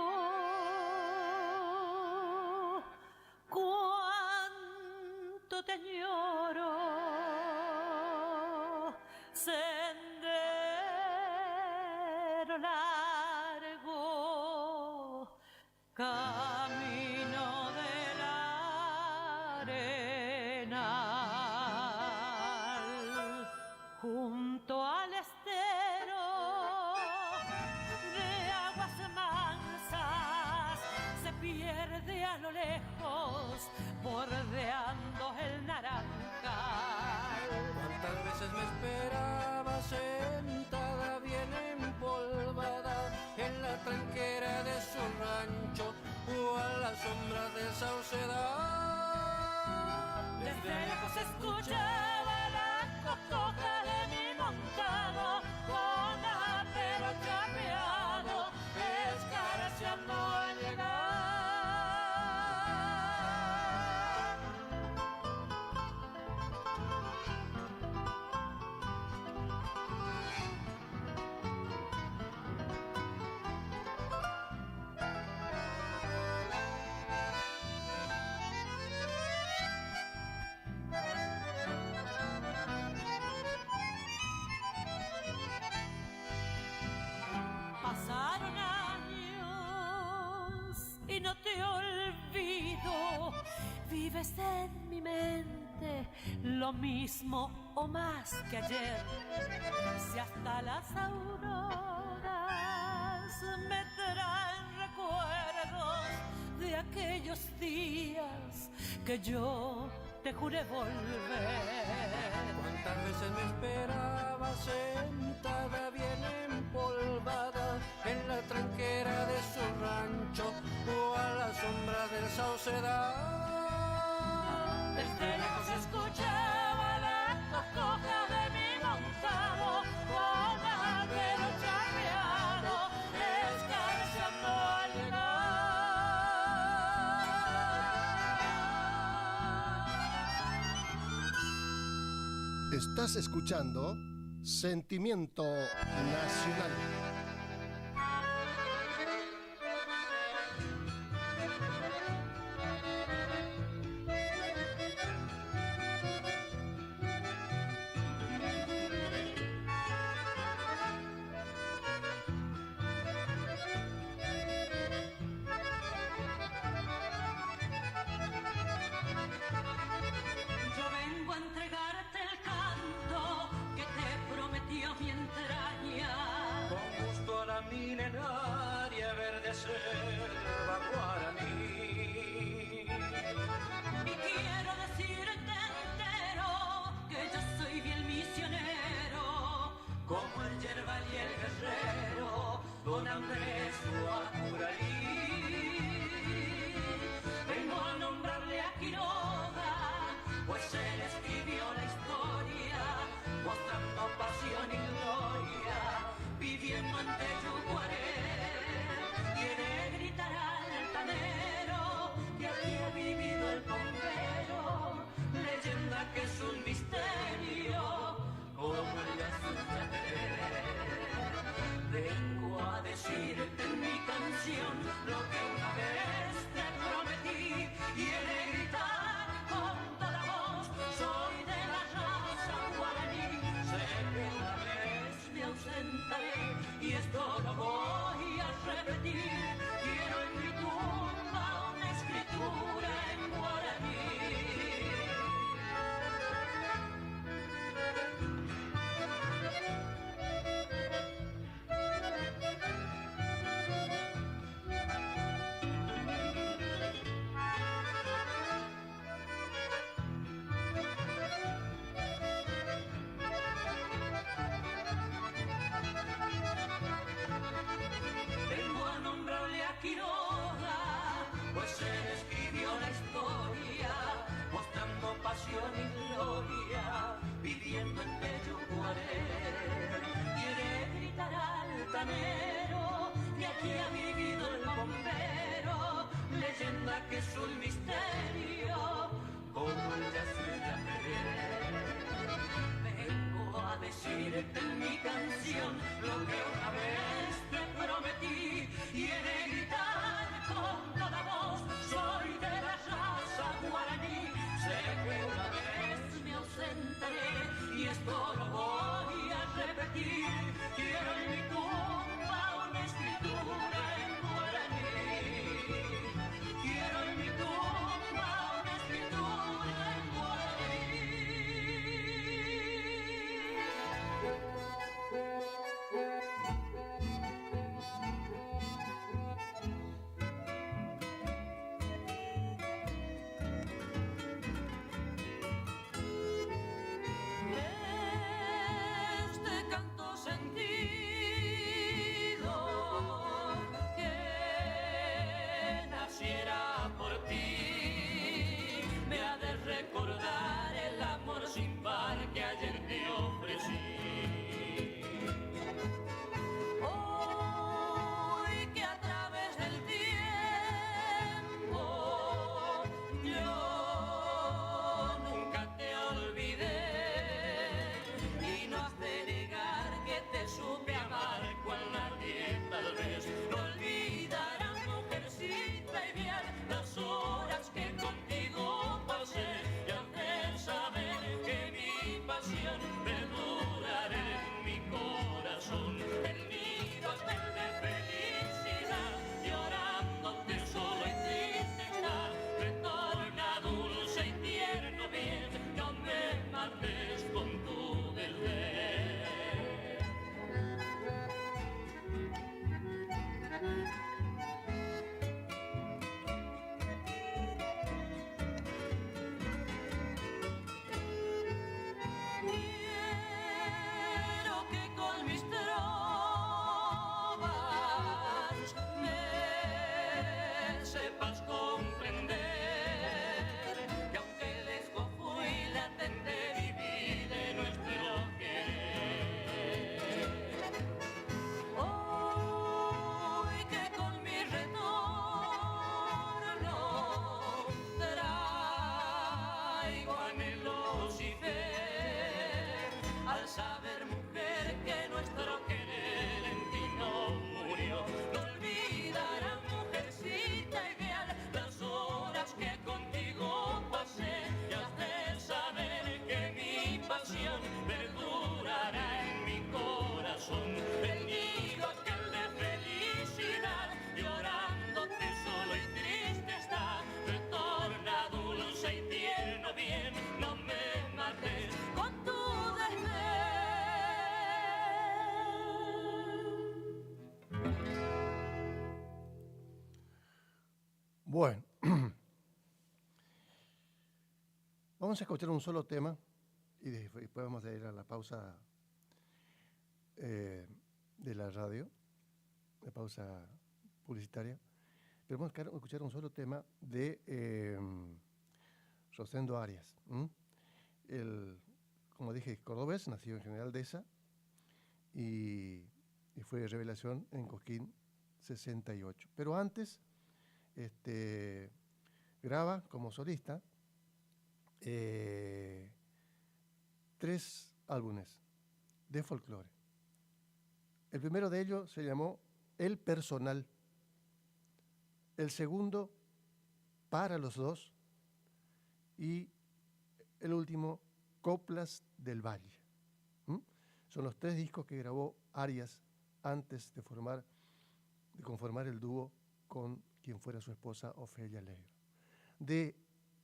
cuánto te añoro, sendero largo, camino de la arenal, junto al estero de aguas mansas, se pierde a lo lejos, bordeando el naranjal. ¿Cuántas veces me esperaba sentada bien empolvada en la tranquera de su rancho o a la sombra del saucedal? Desde lejos escuchaba la cocoja de mi montado con apero chapeado, escarciando al llegar. Pasaron años y no te olvido, vives en mi mente lo mismo o más que ayer. Si hasta las auroras me traen recuerdos de aquellos días que yo te juré volver. ¿Cuántas veces me esperaba sentada bien empolvada en la tranquera de su rancho o a la sombra del saucedal? Desde lejos escuchaba la cocoja de mi montado con apero chapeado, escarciando al llegar. Estás escuchando Sentimiento Nacional. Yo vengo a entregarte el canto que te prometió mi entraña. Con gusto a la milenaria verde selva guaraní. Y quiero decirte entero que yo soy bien misionero, Como el yerbal y el guerrero, don Andrés Guacuraí. vengo a nombrarle a Quiroga, Pues él escribió la historia, mostrando pasión y gloria, viviendo en Teyucuaré. quiere gritar altanero que aquí ha vivido el bombero, Leyenda que es un misterio, como el de Azucate. Vengo a decirte en mi canción lo que una vez te prometí. quiere gritar con toda voz, soy de la raza guaraní. Sé que una vez Me ausentaré y esto lo voy a repetir. Quiero en mi tumba una escritura en guaraní. vengo a nombrarle a Quiroga, pues él escribió la historia, mostrando pasión y gloria, viviendo en Teyucuaré. Quiere gritar altanero que aquí ha vivido el bombero, Leyenda que es un misterio, como el de Azucate. Vengo a decirte en mi canción lo que una vez te prometí. quiere gritar con toda voz, soy de la raza guaraní. Sé que una vez Me ausentaré y esto lo voy a repetir. Quiero en mi tumba una escritura en guaraní. Quiero en mi tumba una escritura en guaraní. Este canto sentido que naciera por ti me ha de recordar el amor sin par que ayer te ofrecí. Hoy que a través del tiempo yo nunca te olvidé y no has de negar que te supe amar cual nadie tal vez no olvidará, mujercita y bien, las horas que contigo pasé y has de saber que mi pasión perdurará en mi corazón. El nido es de felicidad, llorándote solo y triste está. Retorna dulce y tierno bien, no me mates con tu desdén. Quiero que con mis trovas me sepas comprender que aunque lejos fui latente viví de nuestro querer. Hoy que con mi retorno traigo anhelos y fe Bueno, vamos a escuchar un solo tema y después vamos a ir a la pausa de la radio, la pausa publicitaria. Pero vamos a escuchar un solo tema de Rosendo Arias. Como dije, cordobés, nació en General Dehesa y fue revelación en Cosquín 68. Pero antes graba como solista 3 álbumes de folclore. El primero de ellos se llamó El Personal. El segundo, Para los Dos. Y el último, Coplas del Valle. Son los 3 discos que grabó Arias antes de conformar el dúo con quien fuera su esposa Ofelia Leiva. De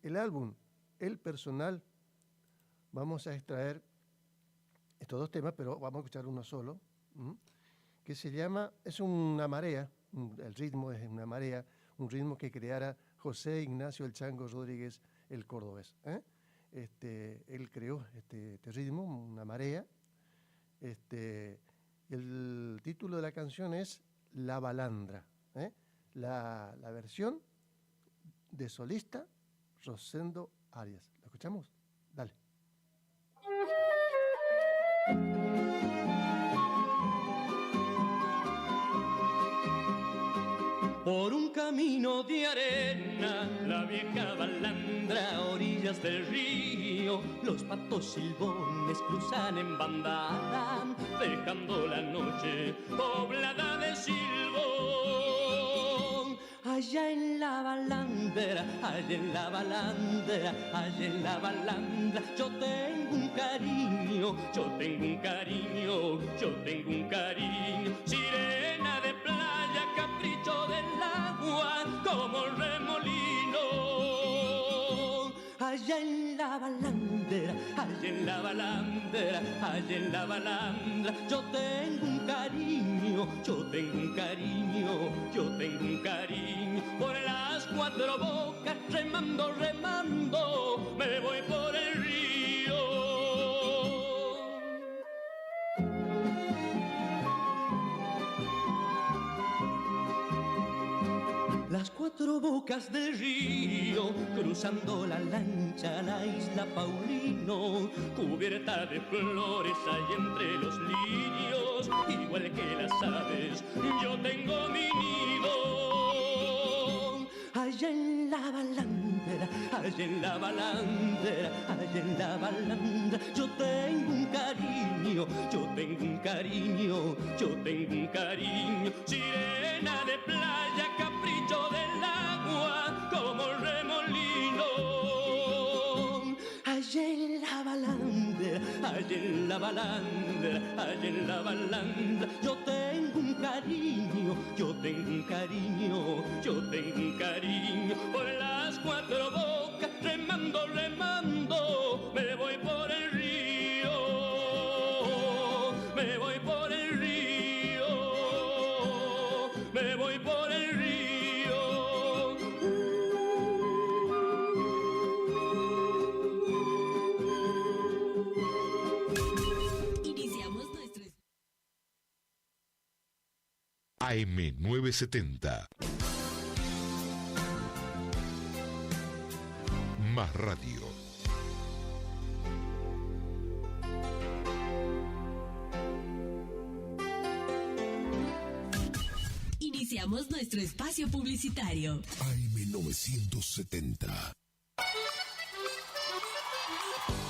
el álbum El Personal vamos a extraer estos 2 temas, pero vamos a escuchar uno solo, que se llama, es una marea, el ritmo es una marea, un ritmo que creara José Ignacio El Chango Rodríguez, el cordobés. Él creó este ritmo, una marea. El título de la canción es La Balandra. La versión de solista Rosendo Arias. ¿La escuchamos? Dale. Por un camino de arena, la vieja balandra a orillas del río, los patos silbones cruzan en bandada, dejando la noche poblada de silbón. Allá en la balandra, allá en la balandra, allá en la balandra, yo tengo un cariño, yo tengo un cariño, yo tengo un cariño. Sirena de playa, capricho del agua, como remolino. Allá en la balandra, allá en la balandra, allá en la balandra, yo tengo un cariño, yo tengo un cariño, yo tengo un cariño. Por las 4 bocas, remando, remando, me voy por el río. Las 4 bocas del río, cruzando la lancha, la isla Paulino, cubierta de flores hay entre los lirios, igual que las aves, yo tengo mi nido. Allá en la balandra, allá en la balandra, allá en la balandra, yo tengo un cariño, yo tengo un cariño, yo tengo un cariño. Sirena de playa, capricho del agua, como remolino. Allá en la balandra, allá en la balandra, allá en la balandra, yo tengo un cariño, yo tengo un cariño, yo tengo un cariño. Por las 4 bocas, remando, remando, me voy por el río, me voy por el río, me voy por el río. AM970. Más radio. Iniciamos nuestro espacio publicitario. AM970.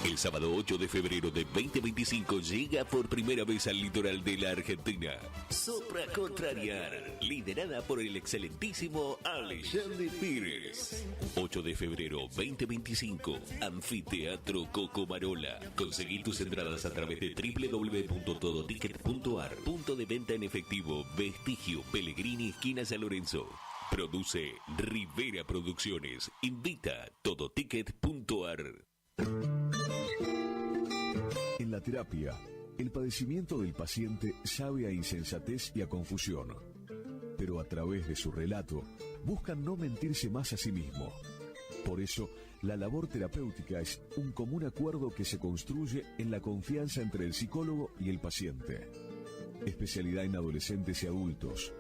El sábado 8 de febrero de 2025 llega por primera vez al litoral de la Argentina Sopra Contrariar, liderada por el excelentísimo Alexandre Pires. 8 de febrero 2025, Anfiteatro Cocomarola. Conseguí tus entradas a través de www.todoticket.ar. Punto de venta en efectivo, Vestigio, Pellegrini, esquina San Lorenzo. Produce Rivera Producciones. Invita todoticket.ar. En la terapia, el padecimiento del paciente sabe a insensatez y a confusión. pero a través de su relato buscan no mentirse más a sí mismo. Por eso, la labor terapéutica es un común acuerdo que se construye en la confianza entre el psicólogo y el paciente. Especialidad en adolescentes y adultos,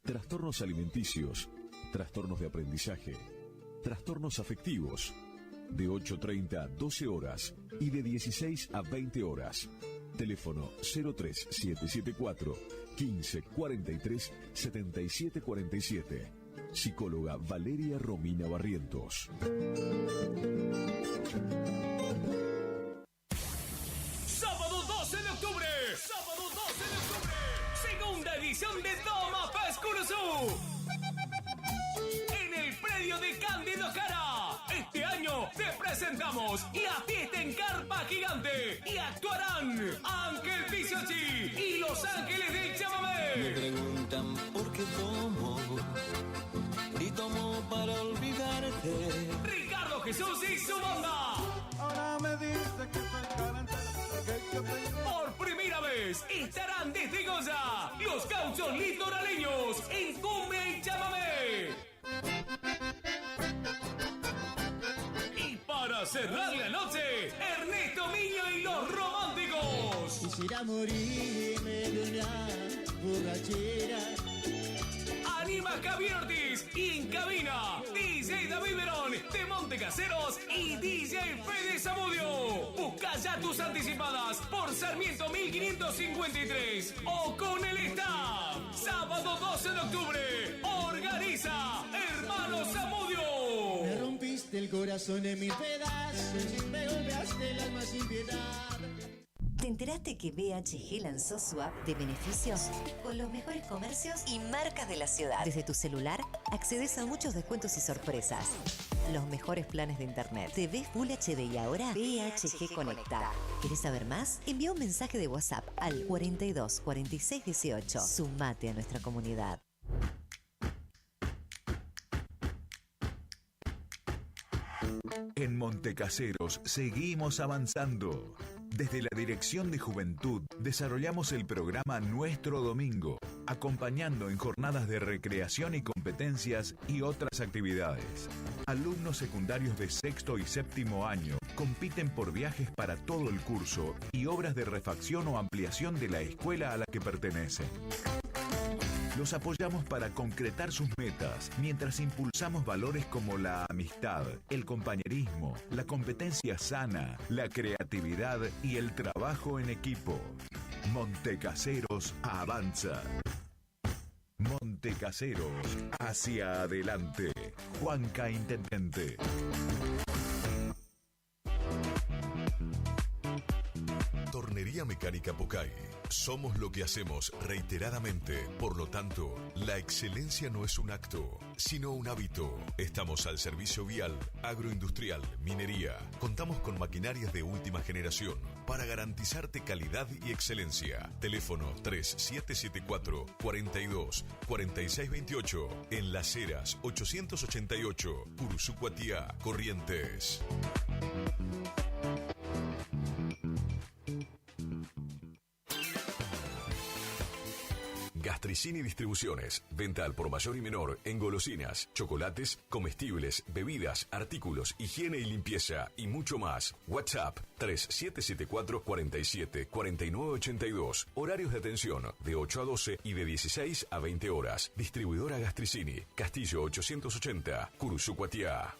trastornos alimenticios, trastornos de aprendizaje, trastornos afectivos, de 8:30 a 12 horas y de 16 a 20 horas. Teléfono 03774 15 43 77 47. Psicóloga Valeria Romina Barrientos. Sábado 12 de octubre. Sábado 12 de octubre. Segunda edición de Toma Paz Curuzú. En el predio de Cándido Cara. Este año te presentamos la fiesta en carpa gigante. Y actuarán Ángel Pisochi y Los Ángeles del Chamamé. Me preguntan por qué tomo. Y tomo para olvidarte. Ricardo Jesús y su banda. Ahora me dice que soy calentero. Por primera vez estarán desde Goya los gauchos litoraleños en cumbia y chamamé. Y para cerrar la noche, Ernesto Miño y los Románticos. Quisiera morirme de una borrachera. Anima Javier Ortiz y en cabina DJ David Verón de Montecaseros y DJ Fede Zamudio. Busca ya tus anticipadas por Sarmiento 1553 o con el staff. Sábado 12 de octubre, organiza Hermanos Zamudio. Me rompiste el corazón en mil pedazos, me golpeaste el alma sin piedad. ¿Te enteraste que BHG lanzó su app de beneficios? Con los mejores comercios y marcas de la ciudad. Desde tu celular, accedes a muchos descuentos y sorpresas. Los mejores planes de internet. TV Full HD y ahora BHG Conecta. ¿Querés saber más? Envía un mensaje de WhatsApp al 42 46 18. Sumate a nuestra comunidad. En Montecaseros seguimos avanzando. Desde la Dirección de Juventud desarrollamos el programa Nuestro Domingo, acompañando en jornadas de recreación y competencias y otras actividades. Alumnos secundarios de sexto y séptimo año compiten por viajes para todo el curso y obras de refacción o ampliación de la escuela a la que pertenecen. Los apoyamos para concretar sus metas, mientras impulsamos valores como la amistad, el compañerismo, la competencia sana, la creatividad y el trabajo en equipo. Montecaseros avanza. Montecaseros, hacia adelante. Juanca Intendente. Tornería Mecánica Pocay. Somos lo que hacemos reiteradamente. Por lo tanto, la excelencia no es un acto, sino un hábito. Estamos al servicio vial, agroindustrial, minería. Contamos con maquinarias de última generación para garantizarte calidad y excelencia. Teléfono 3774 42 46 28. En Las Heras 888, Curuzú-Cuatiá, Corrientes. Gastricini Distribuciones. Venta al por mayor y menor en golosinas, chocolates, comestibles, bebidas, artículos, higiene y limpieza y mucho más. WhatsApp 3774 47 49 82. Horarios de atención de 8 a 12 y de 16 a 20 horas. Distribuidora Gastricini. Castillo 880, Curuzú-Cuatiá.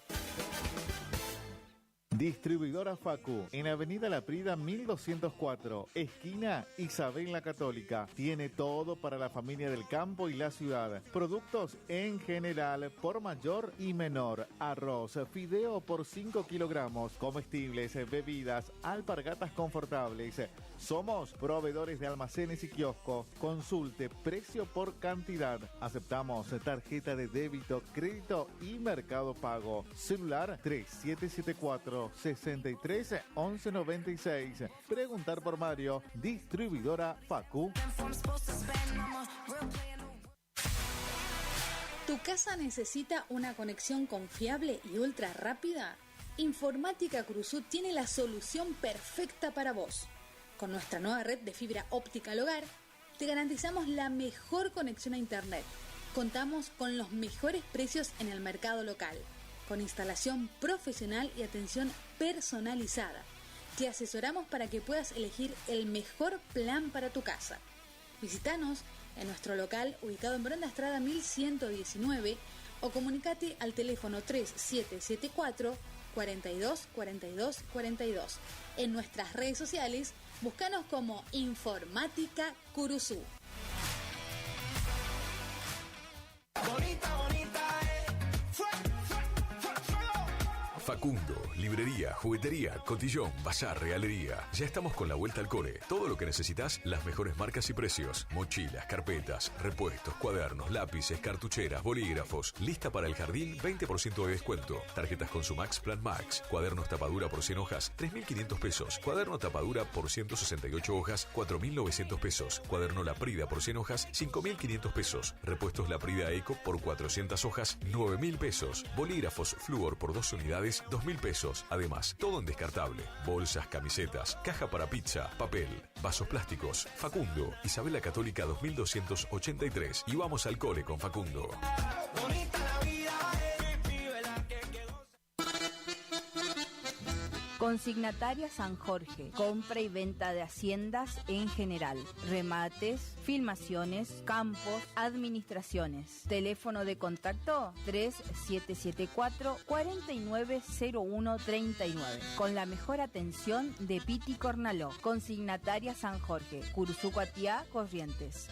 Distribuidora Facu, en Avenida La Prida 1204, esquina Isabel la Católica. Tiene todo para la familia del campo y la ciudad. Productos en general, por mayor y menor. Arroz, fideo por 5 kilogramos, comestibles, bebidas, alpargatas confortables. Somos proveedores de almacenes y kioscos. Consulte precio por cantidad. Aceptamos tarjeta de débito, crédito y Mercado Pago. Celular 3774 63 11 96. Preguntar por Mario. Distribuidora Facu. ¿Tu casa necesita una conexión confiable y ultra rápida? Informática Cruzú tiene la solución perfecta para vos. Con nuestra nueva red de fibra óptica al hogar, te garantizamos la mejor conexión a internet, Contamos con los mejores precios en el mercado local, con instalación profesional y atención personalizada. Te asesoramos para que puedas elegir el mejor plan para tu casa. Visítanos en nuestro local ubicado en Brenda Estrada 1119 o comunicate al teléfono 3774 42 42 42. En nuestras redes sociales, búscanos como Informática Curuzú. Bonita, bonita, Facundo, librería, juguetería, cotillón, bazar, realería. Ya estamos con la vuelta al cole. Todo lo que necesitas, las mejores marcas y precios. Mochilas, carpetas, repuestos, cuadernos, lápices, cartucheras, bolígrafos. Lista para el jardín, 20% de descuento. Tarjetas Consumax Plan Max. Cuadernos tapadura por 100 hojas, 3.500 pesos. Cuaderno tapadura por 168 hojas, 4.900 pesos. Cuaderno Laprida por 100 hojas, 5.500 pesos. Repuestos Laprida Eco por 400 hojas, 9.000 pesos. Bolígrafos Fluor por 2 unidades, 2.000 pesos. Además, todo en descartable. Bolsas, camisetas, caja para pizza, papel, vasos plásticos. Facundo, Isabela Católica 2283. Y vamos al cole con Facundo. Consignataria San Jorge, compra y venta de haciendas en general, remates, filmaciones, campos, administraciones. Teléfono de contacto 3774-490139, con la mejor atención de Piti Cornaló. Consignataria San Jorge, Curuzú, Cuatiá, Corrientes.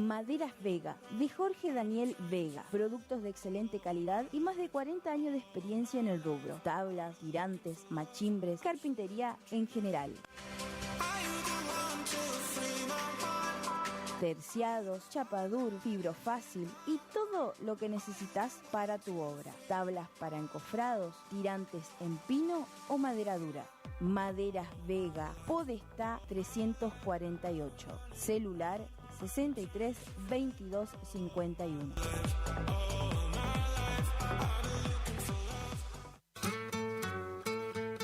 Maderas Vega, de Jorge Daniel Vega. Productos de excelente calidad y más de 40 años de experiencia en el rubro. Tablas, tirantes, machimbres, carpintería en general. Terciados, chapadur, fibrofácil y todo lo que necesitas para tu obra. Tablas para encofrados, tirantes en pino o madera dura. Maderas Vega, Podestá 348. Celular 63 22 51.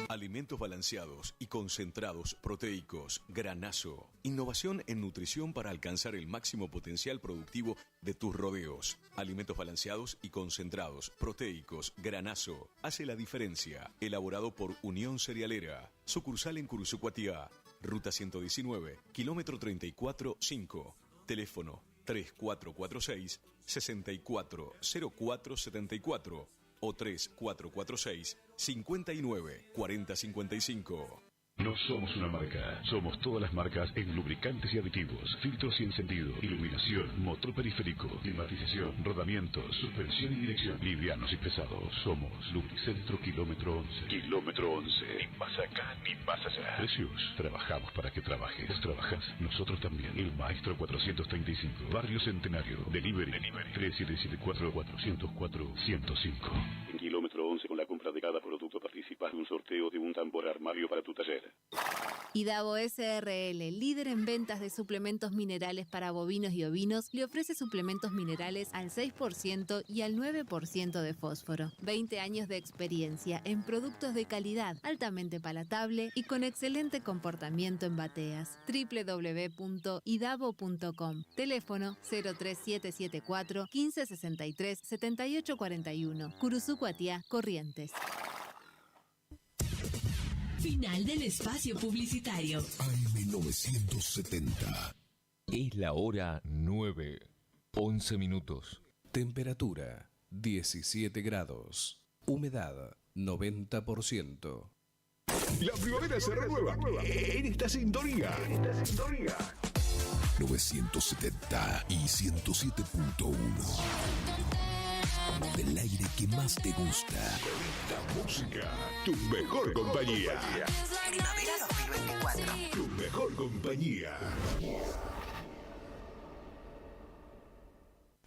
Alimentos balanceados y concentrados proteicos. Granazo. Innovación en nutrición para alcanzar el máximo potencial productivo de tus rodeos. Alimentos balanceados y concentrados proteicos. Granazo. Hace la diferencia. Elaborado por Unión Cerealera. Sucursal en Curuzú, Cuatiá. Ruta 119, kilómetro 34-5. Teléfono 3446-640474 o 3446-594055. No somos una marca, somos todas las marcas en lubricantes y aditivos, filtros y encendido, iluminación, motor periférico, climatización, rodamientos, suspensión y dirección, livianos y pesados. Somos Lubricentro Kilómetro 11. Kilómetro 11. Ni más acá, ni más allá. Precios. Trabajamos para que trabajes. ¿Vos trabajás? Nosotros también. El Maestro 435. Barrio Centenario. Delivery. 3774-404-105. En Kilómetro 11, con la compra de cada producto participas de un sorteo de un tambor armario para tu taller. Idavo SRL, líder en ventas de suplementos minerales para bovinos y ovinos, le ofrece suplementos minerales al 6% y al 9% de fósforo. 20 años de experiencia en productos de calidad, altamente palatable y con excelente comportamiento en bateas. www.idavo.com. Teléfono 03774 1563 7841. Curuzú, Cuatiá, Corrientes. Final del espacio publicitario. AM970. Es la hora 9:11 minutos. Temperatura 17 grados. Humedad 90%. La primavera se renueva en esta sintonía. 970 y 107.1. Del aire que más te gusta. Esta música, tu mejor compañía. Primavera 2024. Tu mejor compañía.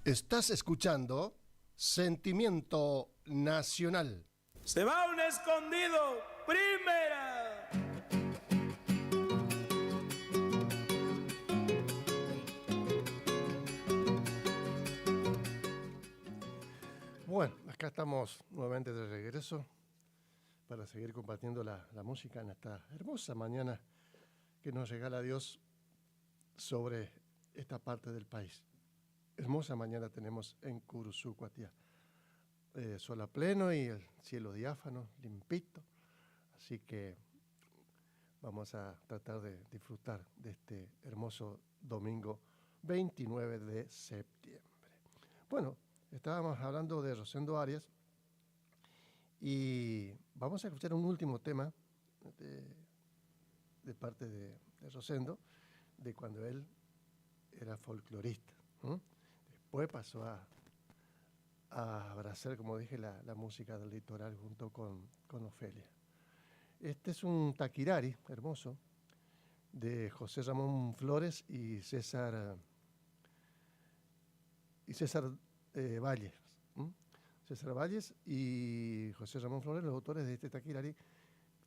Estás escuchando Sentimiento Nacional. Se va un escondido, primera. Bueno, acá estamos nuevamente de regreso para seguir compartiendo la música en esta hermosa mañana que nos regala Dios sobre esta parte del país. Hermosa mañana tenemos en Curuzú, Cuatiá. Sol a pleno y el cielo diáfano, limpito. Así que vamos a tratar de disfrutar de este hermoso domingo 29 de septiembre. Bueno, estábamos hablando de Rosendo Arias y vamos a escuchar un último tema de parte de Rosendo, de cuando él era folclorista. Después pasó a abrazar, como dije, la música del litoral junto con Ofelia. Este es un taquirari hermoso de José Ramón Flores y César Valles. César Valles y José Ramón Flores, los autores de este taquirari,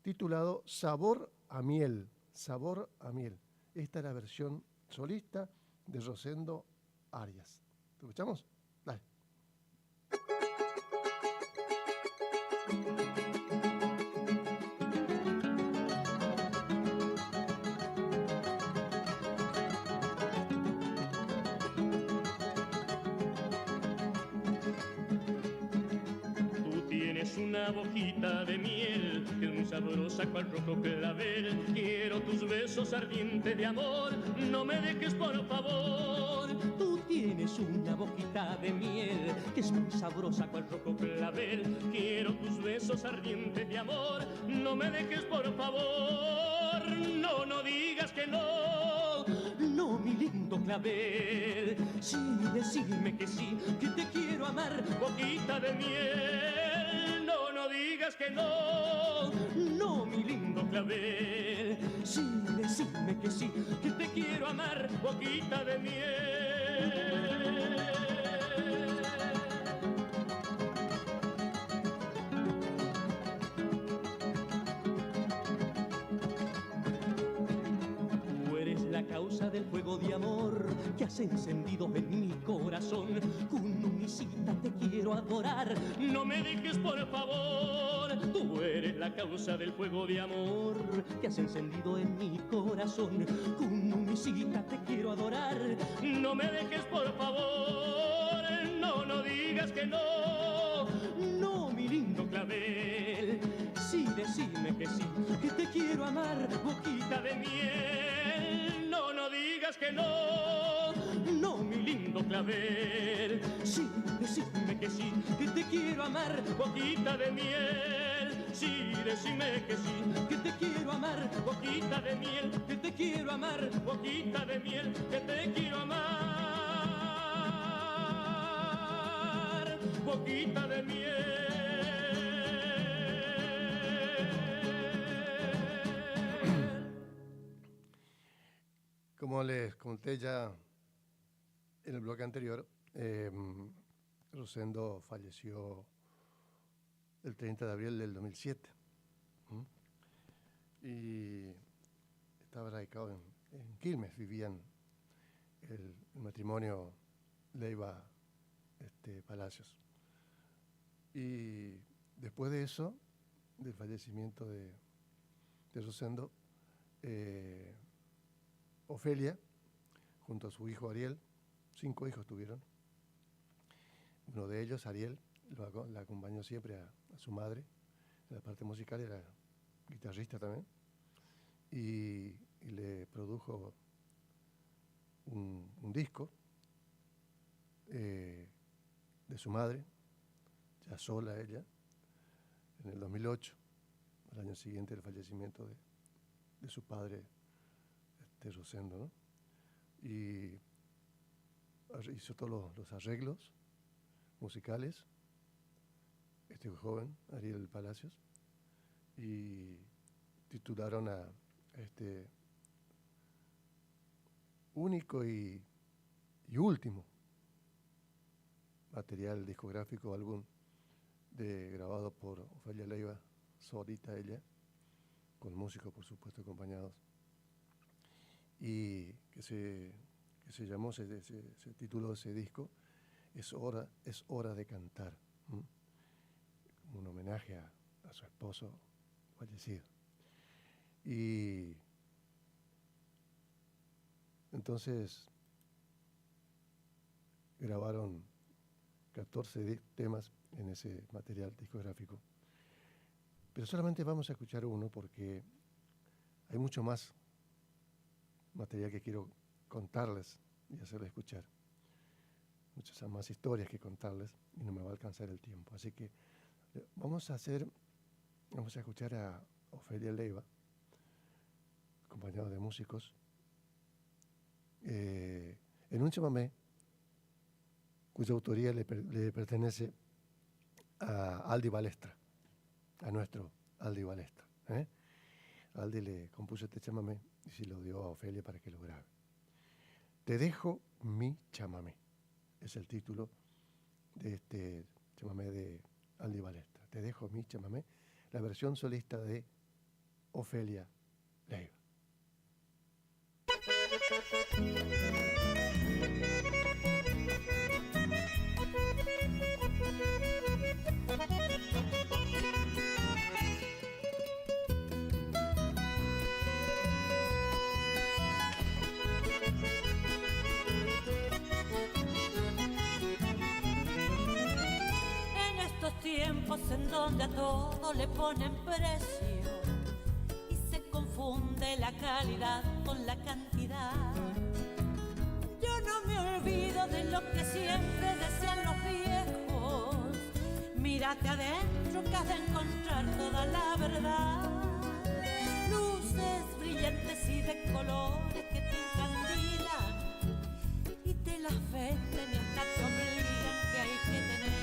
titulado Sabor a miel. Sabor a miel. Esta es la versión solista de Rosendo Arias. ¿Te escuchamos? Dale. Una boquita de miel que es muy sabrosa cual rojo clavel. Quiero tus besos ardientes de amor, no me dejes por favor. Tú tienes una boquita de miel que es muy sabrosa cual rojo clavel. Quiero tus besos ardientes de amor, no me dejes por favor. No, no digas que no, no, mi lindo clavel. Sí, decime que sí, que te quiero amar, boquita de miel. No, no digas que no, no, mi lindo clavel. Sí, decime que sí, que te quiero amar, boquita de miel. La causa del fuego de amor que has encendido en mi corazón. Cunumisita, te quiero adorar, no me dejes por favor. Tú eres la causa del fuego de amor que has encendido en mi corazón. Cunumisita, te quiero adorar, no me dejes por favor. No, no digas que no, no, mi lindo clavel. Sí, decime que sí, que te quiero amar, boquita de miel. No, no digas que no, no, mi lindo clavel. Sí, decime que sí, que te quiero amar, boquita de miel. Sí, decime que sí, que te quiero amar, boquita de miel. Que te quiero amar, boquita de miel. Que te quiero amar, boquita de miel. Como les conté ya en el bloque anterior, Rosendo falleció el 30 de abril del 2007. Y estaba radicado en Quilmes, vivían el matrimonio Leiva Palacios. Y después de eso, del fallecimiento de Rosendo, Ofelia, junto a su hijo Ariel, 5 hijos tuvieron. Uno de ellos, Ariel, la acompañó siempre a su madre. En la parte musical era guitarrista también. Y le produjo un disco de su madre, ya sola ella, en el 2008, al año siguiente del fallecimiento de su padre, Rosendo, ¿no? Y hizo todos los arreglos musicales, este joven, Ariel Palacios, y titularon a este único y último material discográfico, álbum grabado por Ofelia Leiva, solita ella, con músicos por supuesto acompañados, y que se llamó, se tituló ese disco, Es hora de cantar, como un homenaje a su esposo fallecido. Y entonces grabaron 14 temas en ese material discográfico. Pero solamente vamos a escuchar uno porque hay mucho más material que quiero contarles y hacerles escuchar. Muchas más historias que contarles y no me va a alcanzar el tiempo. Así que vamos a escuchar a Ofelia Leiva, acompañado de músicos, en un chamamé cuya autoría le pertenece a Aldi Balestra, a nuestro Aldi Balestra. Aldi le compuso este chamamé y se lo dio a Ofelia para que lo grabe. Te dejo mi chamamé, es el título de este chamamé de Aldi Balestra. Te dejo mi chamamé, la versión solista de Ofelia Leiva. Tiempos en donde a todo le ponen precio y se confunde la calidad con la cantidad. Yo no me olvido de lo que siempre decían los viejos: mírate adentro que has de encontrar toda la verdad. Luces brillantes y de colores que te encandilan y te las venden y hasta te obligan que hay que tener.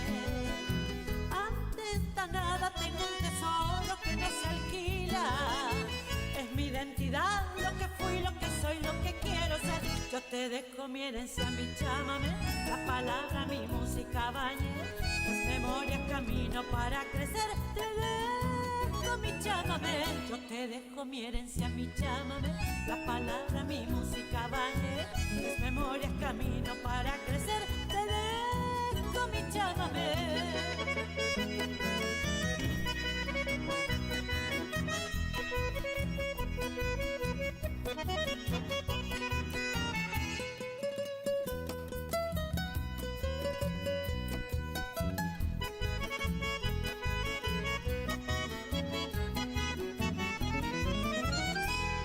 Nada, tengo un tesoro que no se alquila. Es mi identidad, lo que fui, lo que soy, lo que quiero ser. Yo te dejo mi herencia, mi chámame, la palabra, mi música, bañe. Mis memorias, camino para crecer. Te dejo mi chámame. Yo te dejo mi herencia, mi chámame, la palabra, mi música, bañe. Mis memorias, camino para crecer. Te dejo mi chámame.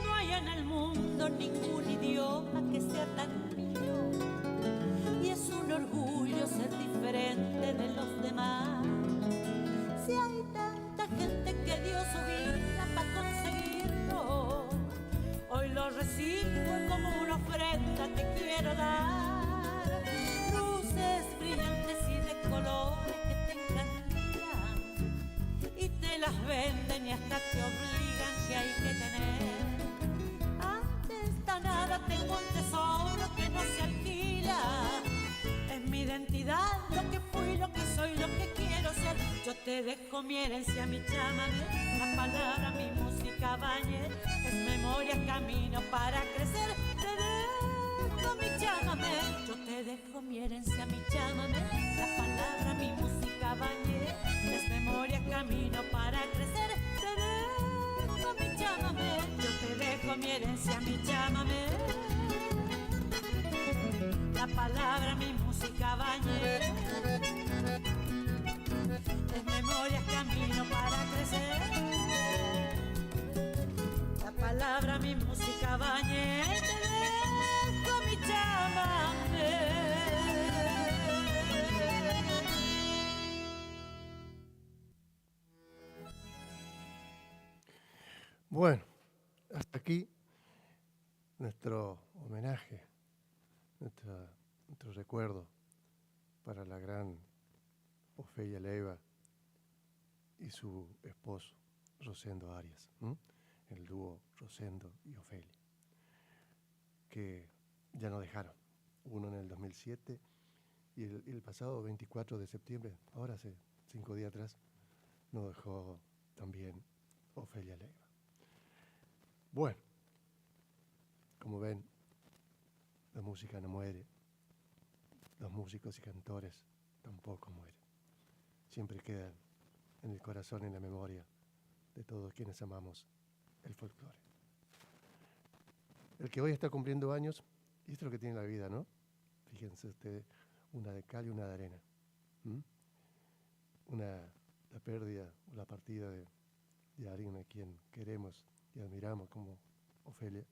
No hay en el mundo ningún idioma que sea tan mío, y es un orgullo ser diferente de los demás. Si hay tanta gente que dio su vida para conseguirlo, hoy lo recibo como una ofrenda que quiero dar. Luces brillantes y de colores que te encandilan y te las venden y hasta te obligan que hay que tener. Antes de nada tengo un tesoro que no se alquila. Es mi identidad, lo que fui, lo que soy, lo que quiero ser. Yo te dejo mi herencia, mi chámame, la palabra, mi música, bañe. Es memoria, camino para crecer. Te dejo mi chámame. Yo te dejo mi herencia, mi chámame, la palabra, mi música, bañe. Es memoria, camino para crecer. Te dejo mi chámame. Yo te dejo mi herencia, mi chámame, la palabra, mi música, bañe. Es memoria, camino para crecer. La palabra, mi música, bañe. Te dejo mi chámame. Bueno, hasta aquí nuestro homenaje, nuestro recuerdo para la gran Ofelia Leiva y su esposo Rosendo Arias, el dúo Rosendo y Ofelia, que ya nos dejaron, uno en el 2007 y el pasado 24 de septiembre, ahora hace 5 días atrás, nos dejó también Ofelia Leiva. Bueno, como ven, la música no muere, los músicos y cantores tampoco mueren. Siempre quedan en el corazón y en la memoria de todos quienes amamos el folclore. El que hoy está cumpliendo años, y esto es lo que tiene la vida, ¿no? Fíjense ustedes, una de cal y una de arena. La pérdida o la partida de alguien a quien queremos y admiramos como Ofelia.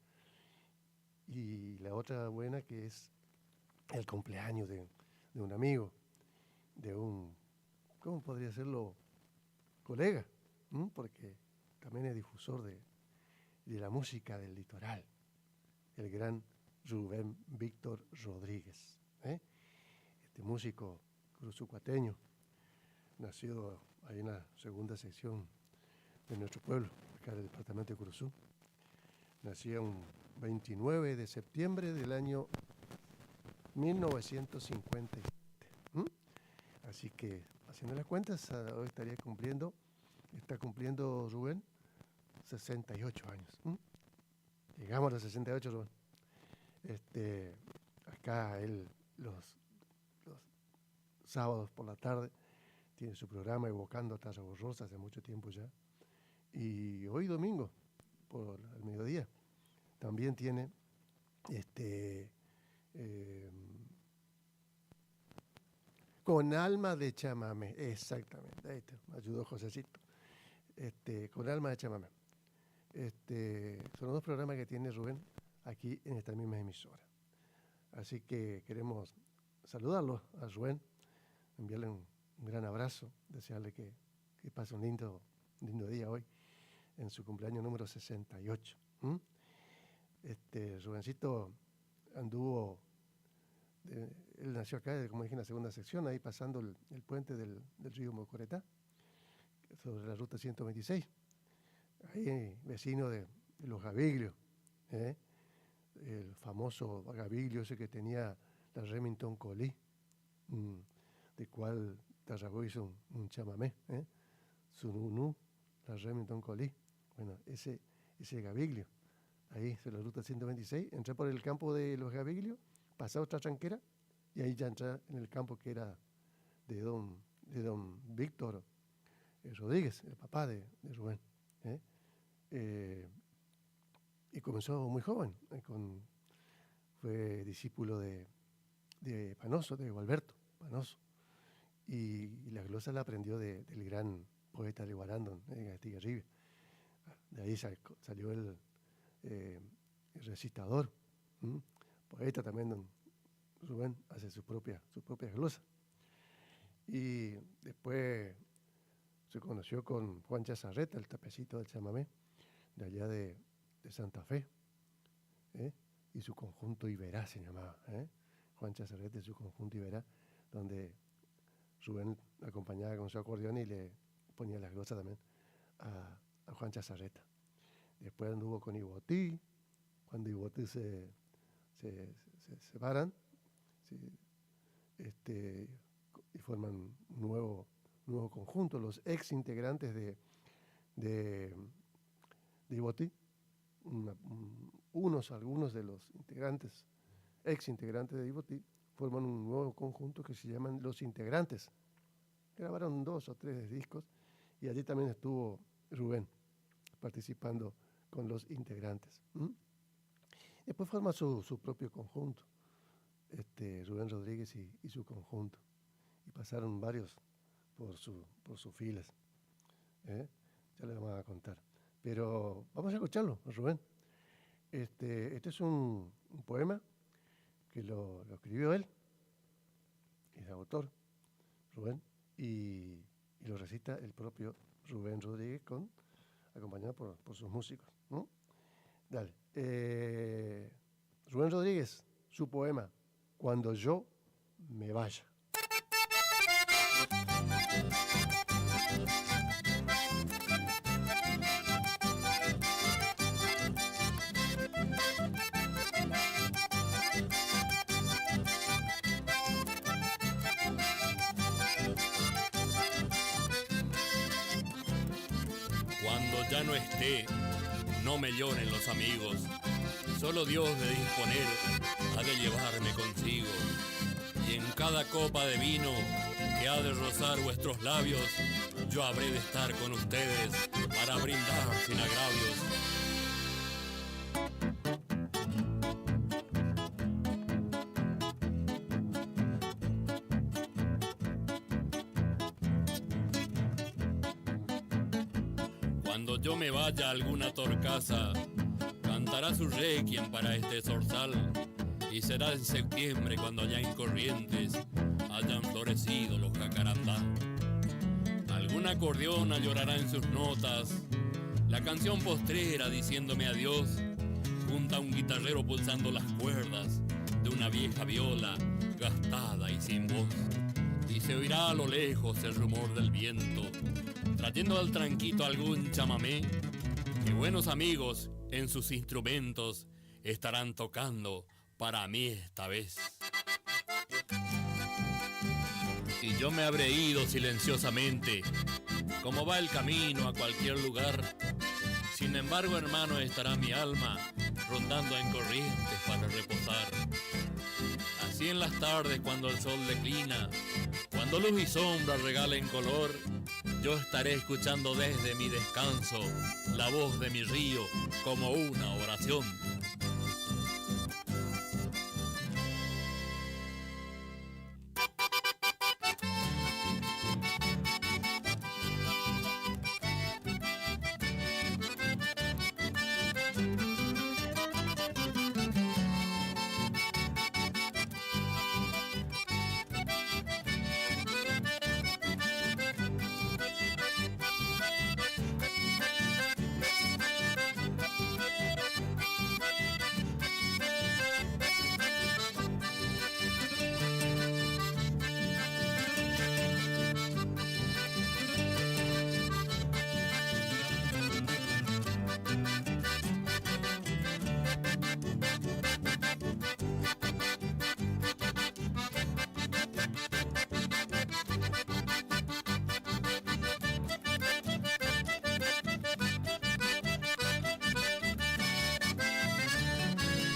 Y la otra buena, que es el cumpleaños de un amigo, de un, ¿cómo podría serlo? Colega, porque también es difusor de la música del litoral, el gran Rubén Víctor Rodríguez, este músico cruzucuateño, nacido ahí en la segunda sección de nuestro pueblo, acá del departamento de Curuzú. Nació un 29 de septiembre del año 1957. Así que, haciendo las cuentas, hoy está cumpliendo Rubén 68 años. Llegamos a los 68, Rubén. Acá él los sábados por la tarde tiene su programa Evocando a Tarragorrosa hace mucho tiempo ya. Y hoy domingo, por el mediodía, también tiene Con alma de chamamé, exactamente, ahí está, me ayudó Josecito. Con alma de chamamé. Son los dos programas que tiene Rubén aquí en esta misma emisora. Así que queremos saludarlo a Rubén, enviarle un gran abrazo, desearle que pase un lindo día hoy, en su cumpleaños número 68. Rubencito anduvo, él nació acá, como dije, en la segunda sección, ahí pasando el puente del río Mocoretá, sobre la ruta 126, ahí vecino de los Gaviglio, el famoso Gaviglio ese que tenía la Remington Collie, de cual Tarragó hizo un chamamé, Sununú, la Remington Collie. Bueno, ese Gaviglio, ahí sobre la ruta 126, entré por el campo de los Gaviglio, pasé a otra tranquera, y ahí ya entré en el campo que era de don Víctor Rodríguez, el papá de Rubén. Y comenzó muy joven, fue discípulo de Panoso, de Gualberto Panoso. Y la glosa la aprendió del gran poeta de Guarandón, Astigarribia. De ahí salió el recitador, poeta también, don Rubén, hace su propia glosa. Y después se conoció con Juan Chazarreta, el tapecito del chamamé, de allá de Santa Fe, y su conjunto Iberá se llamaba, Juan Chazarreta y su conjunto Iberá, donde Rubén acompañaba con su acordeón y le ponía las glosas también a Juan Chazarreta. Después anduvo con Ibotí, cuando Ibotí se separan, y forman un nuevo conjunto, los ex integrantes de Ibotí, algunos de los ex integrantes de Ibotí, forman un nuevo conjunto que se llaman Los Integrantes. Grabaron 2 o 3 discos y allí también estuvo Rubén participando con Los Integrantes. Después forma su propio conjunto, Rubén Rodríguez y su conjunto. Y pasaron varios por sus filas. Ya les vamos a contar. Pero vamos a escucharlo, Rubén. Este es un poema que lo escribió él, es autor, Rubén, y lo recita el propio Rubén Rodríguez, acompañado por sus músicos. Dale. Rubén Rodríguez, su poema, Cuando yo me vaya. Cuando ya no esté, no me lloren los amigos. Solo Dios de disponer ha de llevarme consigo. Y en cada copa de vino que ha de rozar vuestros labios, yo habré de estar con ustedes para brindar sin agravios. Cuando yo me vaya a alguna torcaza, cantará su requiem para este zorzal, y será en septiembre cuando allá en Corrientes hayan florecido los jacarandá. Alguna acordeona llorará en sus notas la canción postrera diciéndome adiós, junto a un guitarrero pulsando las cuerdas de una vieja viola gastada y sin voz. Y se oirá a lo lejos el rumor del viento, trayendo al tranquito algún chamamé, que buenos amigos en sus instrumentos estarán tocando para mí esta vez. Y yo me habré ido silenciosamente, como va el camino a cualquier lugar. Sin embargo, hermano, estará mi alma rondando en Corrientes para reposar. Así en las tardes cuando el sol declina, cuando luz y sombra regalen color, yo estaré escuchando desde mi descanso la voz de mi río como una oración.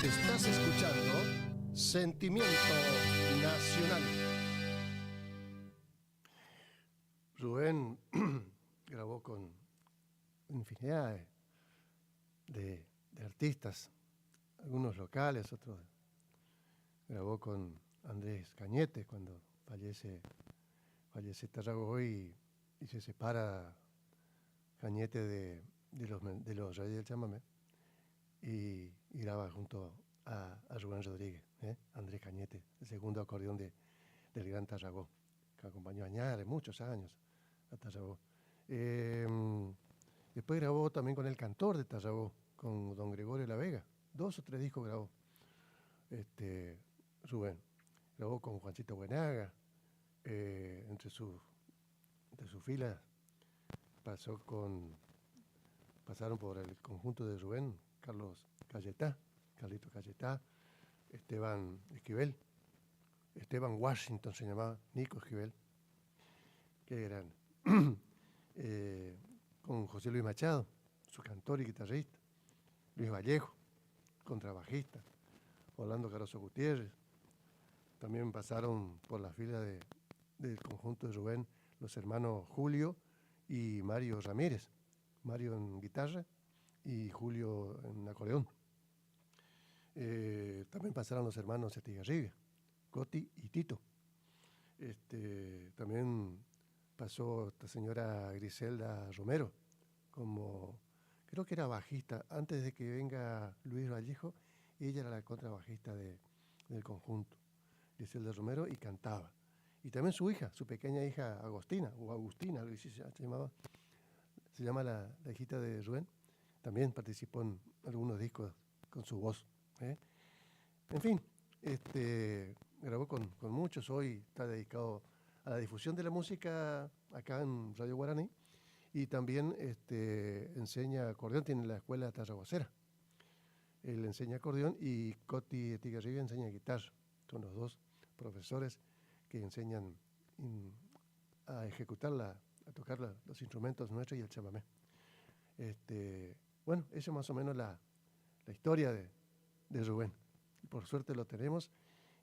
Estás escuchando Sentimiento Nacional. Rubén grabó con infinidad de artistas, algunos locales, otros. Grabó con Andrés Cañete cuando fallece Tarragó y se separa Cañete de los Reyes del Chamamé y graba junto a Rubén Rodríguez, Andrés Cañete, el segundo acordeón del gran Tarragó, que acompañó a Añares muchos años a Tarragó. Después grabó también con el cantor de Tarragó, con don Gregorio La Vega, 2 o 3 discos grabó Rubén. Grabó con Juancito Buenaga, entre sus filas pasaron por el conjunto de Rubén, Carlito Cayetá, Esteban Esquivel, Esteban Washington se llamaba, Nico Esquivel, que eran, con José Luis Machado, su cantor y guitarrista, Luis Vallejo, contrabajista, Orlando Caroso Gutiérrez. También pasaron por la fila del conjunto de Rubén los hermanos Julio y Mario Ramírez, Mario en guitarra y Julio en acordeón. También pasaron los hermanos Estigarribia, Coti y Tito. También pasó esta señora Griselda Romero, como creo que era bajista, antes de que venga Luis Vallejo, ella era la contrabajista del conjunto, Griselda Romero, y cantaba. Y también su hija, su pequeña hija Agostina, o Agustina, algo así se llama la hijita de Rubén, también participó en algunos discos con su voz. En fin, grabó con muchos, hoy está dedicado a la difusión de la música acá en Radio Guaraní, y también enseña acordeón, tiene la escuela tarraguacera. Él enseña acordeón y Coti Estigarribia enseña guitarra. Son los 2 profesores que enseñan a ejecutar, a tocar los instrumentos nuestros y el chamamé. Bueno, esa es más o menos la historia de Rubén. Por suerte lo tenemos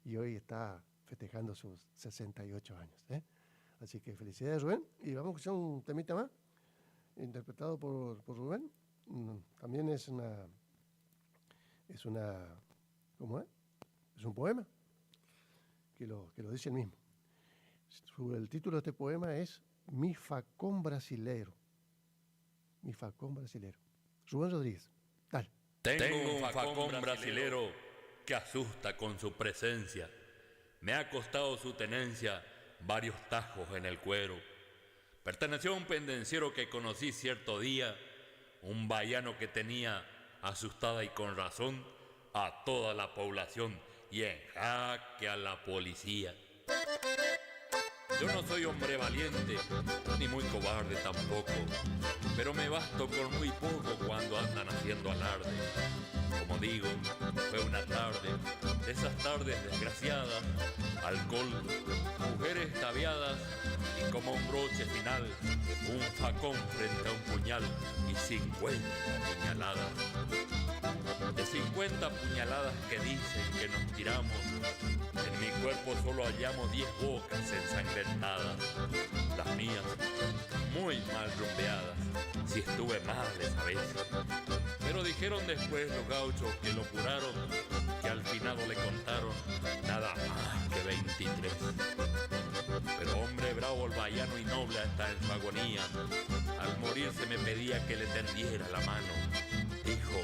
y hoy está festejando sus 68 años. Así que felicidades, Rubén. Y vamos a escuchar un temita más, interpretado por Rubén. También es una, ¿cómo es? Es un poema que lo dice él mismo. El título de este poema es Mi Facón Brasilero. Mi Facón Brasilero. Rubén Rodríguez, dale. Tengo un facón brasilero que asusta con su presencia. Me ha costado su tenencia varios tajos en el cuero. Perteneció a un pendenciero que conocí cierto día, un baiano que tenía asustada y con razón a toda la población y en jaque a la policía. Yo no soy hombre valiente, ni muy cobarde tampoco, pero me basto con muy poco cuando andan haciendo alarde. Como digo, fue una tarde, de esas tardes desgraciadas, alcohol, mujeres tabiadas y como un broche final, un facón frente a un puñal y 50 puñaladas. De 50 puñaladas que dicen que nos tiramos, en mi cuerpo solo hallamos 10 bocas ensangrentadas. Las mías, muy mal rumbeadas, si estuve mal esa vez. Pero dijeron después los gauchos que lo curaron, que al finado le contaron nada más que 23. Pero hombre bravo, el baiano y noble hasta en su agonía, al morirse me pedía que le tendiera la mano. Dijo: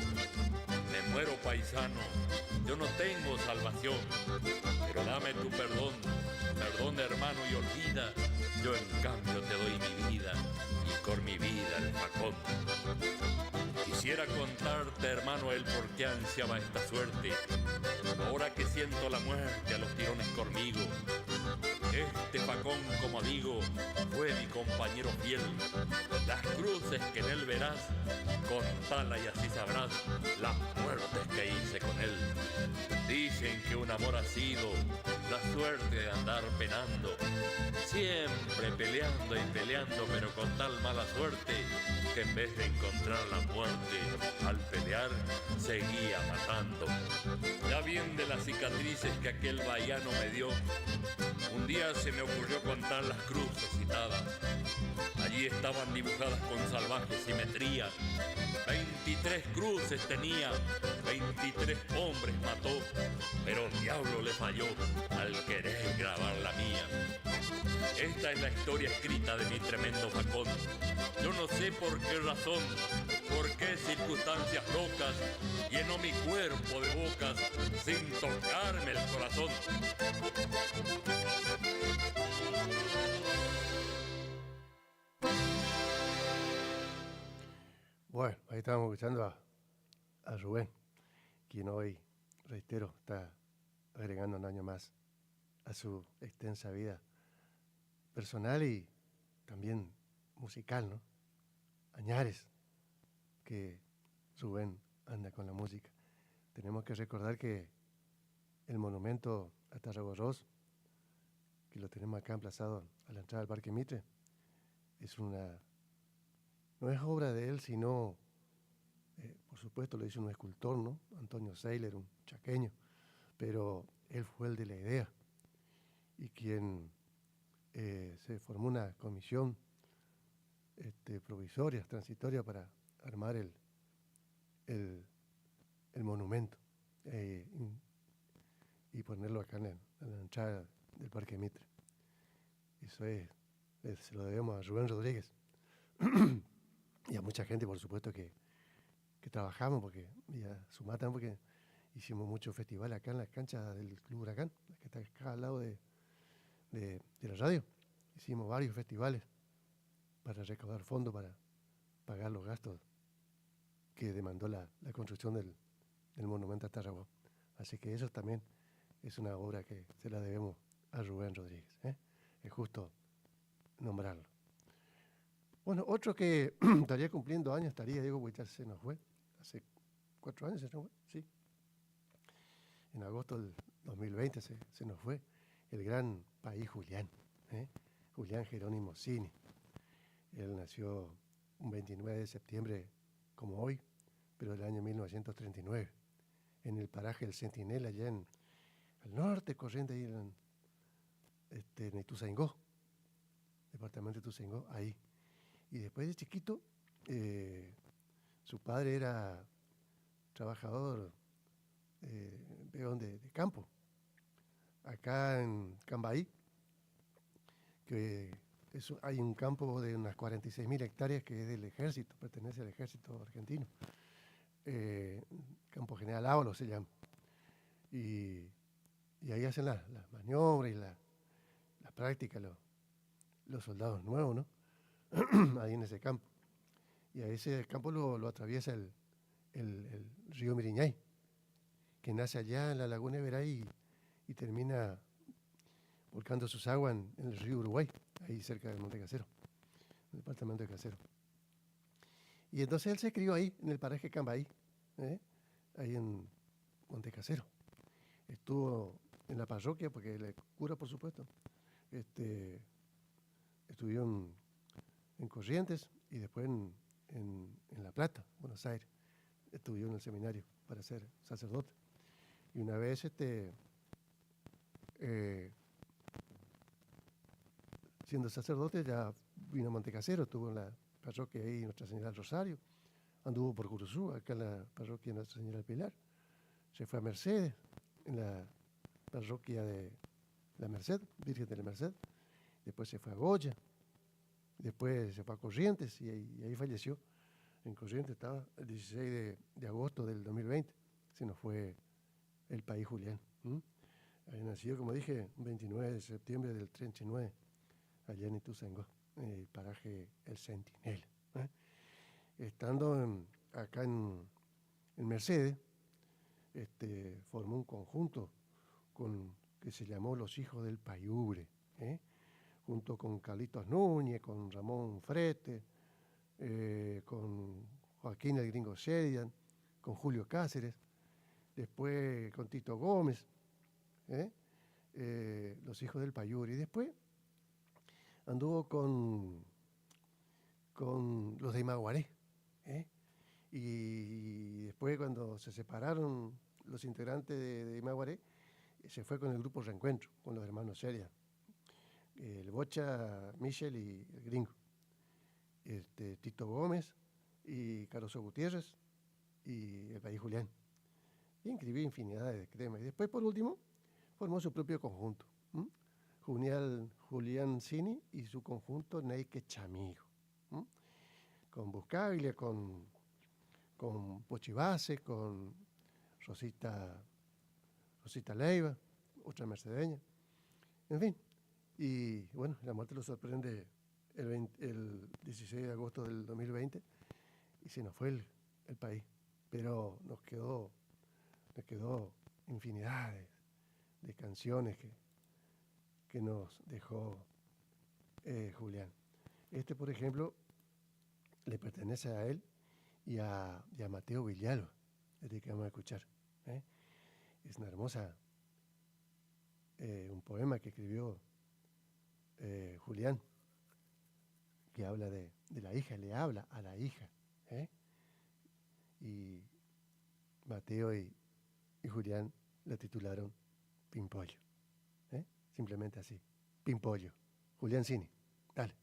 me muero paisano, yo no tengo salvación, pero dame tu perdón, perdón hermano y olvida, yo en cambio te doy mi vida y con mi vida el facón. Quisiera contarte hermano el por qué ansiaba esta suerte, ahora que siento la muerte a los tirones conmigo. Este facón, como digo, fue mi compañero fiel. Las cruces que en él verás, contala y así sabrás las muertes que hice con él. Dicen que un amor ha sido la suerte de andar penando, siempre peleando y peleando, pero con tal mala suerte que en vez de encontrar la muerte, al pelear seguía matando. Ya bien de las cicatrices que aquel baiano me dio, un día se me ocurrió contar las cruces citadas. Allí estaban dibujadas con salvaje simetría. 23 cruces tenía, 23 hombres mató, pero el diablo le falló al querer grabar la mía. Esta es la historia escrita de mi tremendo facón. Yo no sé por qué razón, por qué circunstancias locas, llenó mi cuerpo de bocas sin tocarme el corazón. Bueno, ahí estábamos escuchando a Rubén, quien hoy, reitero, está agregando un año más a su extensa vida personal y también musical, ¿no? Añares que Rubén anda con la música. Tenemos que recordar que el monumento a Tarragorros, que lo tenemos acá emplazado a la entrada del Parque Mitre, no es obra de él, sino, por supuesto, lo hizo un escultor, ¿no? Antonio Seiler, un chaqueño, pero él fue el de la idea y quien se formó una comisión provisoria, transitoria, para armar el monumento y ponerlo acá en la entrada del Parque Mitre. Eso se lo debemos a Rubén Rodríguez y a mucha gente, por supuesto, que trabajamos, porque y a Sumata, porque hicimos muchos festivales acá en las canchas del Club Huracán, que está acá al lado de la radio. Hicimos varios festivales para recaudar fondos para pagar los gastos que demandó la construcción del monumento a Tarragó. Así que eso también es una obra que se la debemos a Rubén Rodríguez. Es justo nombrarlo. Bueno, otro que estaría cumpliendo años, Diego Buitar, se nos fue. Hace 4 años se nos fue, sí. En agosto del 2020 se nos fue el gran país Julián, Julián Jerónimo Cini. Él nació un 29 de septiembre, como hoy, pero del año 1939, en el paraje del Centinela, allá al norte, Corrientes, ahí en Ituzaingó, departamento de Ituzaingó, ahí. Y después de chiquito, su padre era trabajador, peón de campo, acá en Cambaí, que hay un campo de unas 46.000 hectáreas que es del ejército, pertenece al ejército argentino. Campo General Ábalos se llama. Y ahí hacen las maniobras y la práctica los soldados nuevos, ¿no? Ahí en ese campo. Y a ese campo lo atraviesa el río Miriñay, que nace allá en la laguna de Veray y termina volcando sus aguas en el río Uruguay, ahí cerca de Montecasero, en el departamento de Casero. Y entonces él se crió ahí, en el paraje Cambaí, ahí en Montecasero. Estuvo en la parroquia, porque el cura, por supuesto, estudió en Corrientes y después en La Plata, Buenos Aires. Estudió en el seminario para ser sacerdote. Y una vez siendo sacerdote ya vino a Montecasero, estuvo en la parroquia ahí Nuestra Señora del Rosario, anduvo por Curuzú, acá en la parroquia Nuestra Señora del Pilar, se fue a Mercedes, en la parroquia de la Merced, Virgen de la Merced, después se fue a Goya, después se fue a Corrientes y ahí falleció. En Corrientes estaba el 16 de agosto del 2020, se nos fue el país Julián. Había nacido, como dije, el 29 de septiembre del 39, allá en Ituzaingó, en el paraje El Centinela. Estando acá en Mercedes, formó un conjunto que se llamó Los Hijos del Payubre, junto con Carlitos Núñez, con Ramón Frete, con Joaquín el Gringo Sheridan, con Julio Cáceres, después con Tito Gómez, Los Hijos del Payubre, y después anduvo con los de Imaguaré, y después cuando se separaron los integrantes de Imaguaré, se fue con el grupo Reencuentro, con los hermanos Sheridan, el Bocha, Michel y el Gringo, Tito Gómez y Caroso Gutiérrez y el país Julián. Y escribió infinidad de temas. Y después, por último, formó su propio conjunto, Julián Cini y su conjunto Neike Chamigo, con Buscaglia, con Pochibase, con Rosita Leiva, otra mercedeña, en fin. Y bueno, la muerte lo sorprende el 16 de agosto del 2020 y se nos fue el país, pero nos quedó infinidad de canciones que nos dejó Julián. Por ejemplo, le pertenece a él y a Mateo Villalba, el que vamos a escuchar. Es una hermosa, un poema que escribió Julián, que habla de la hija, le habla a la hija. Y Mateo y Julián la titularon Pimpollo. Simplemente así, Pimpollo. Julián Cini, dale.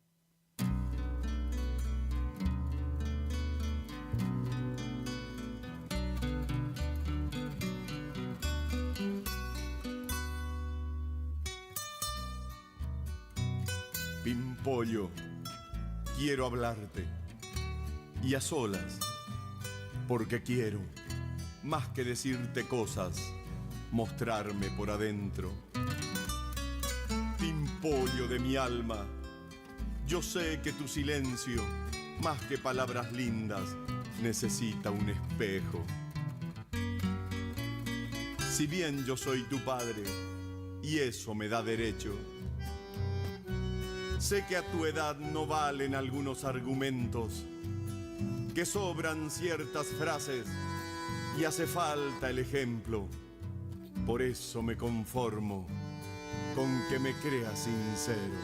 Pimpollo, quiero hablarte, y a solas, porque quiero, más que decirte cosas, mostrarme por adentro. Pimpollo de mi alma, yo sé que tu silencio, más que palabras lindas, necesita un espejo. Si bien yo soy tu padre, y eso me da derecho, sé que a tu edad no valen algunos argumentos, que sobran ciertas frases y hace falta el ejemplo. Por eso me conformo con que me creas sincero.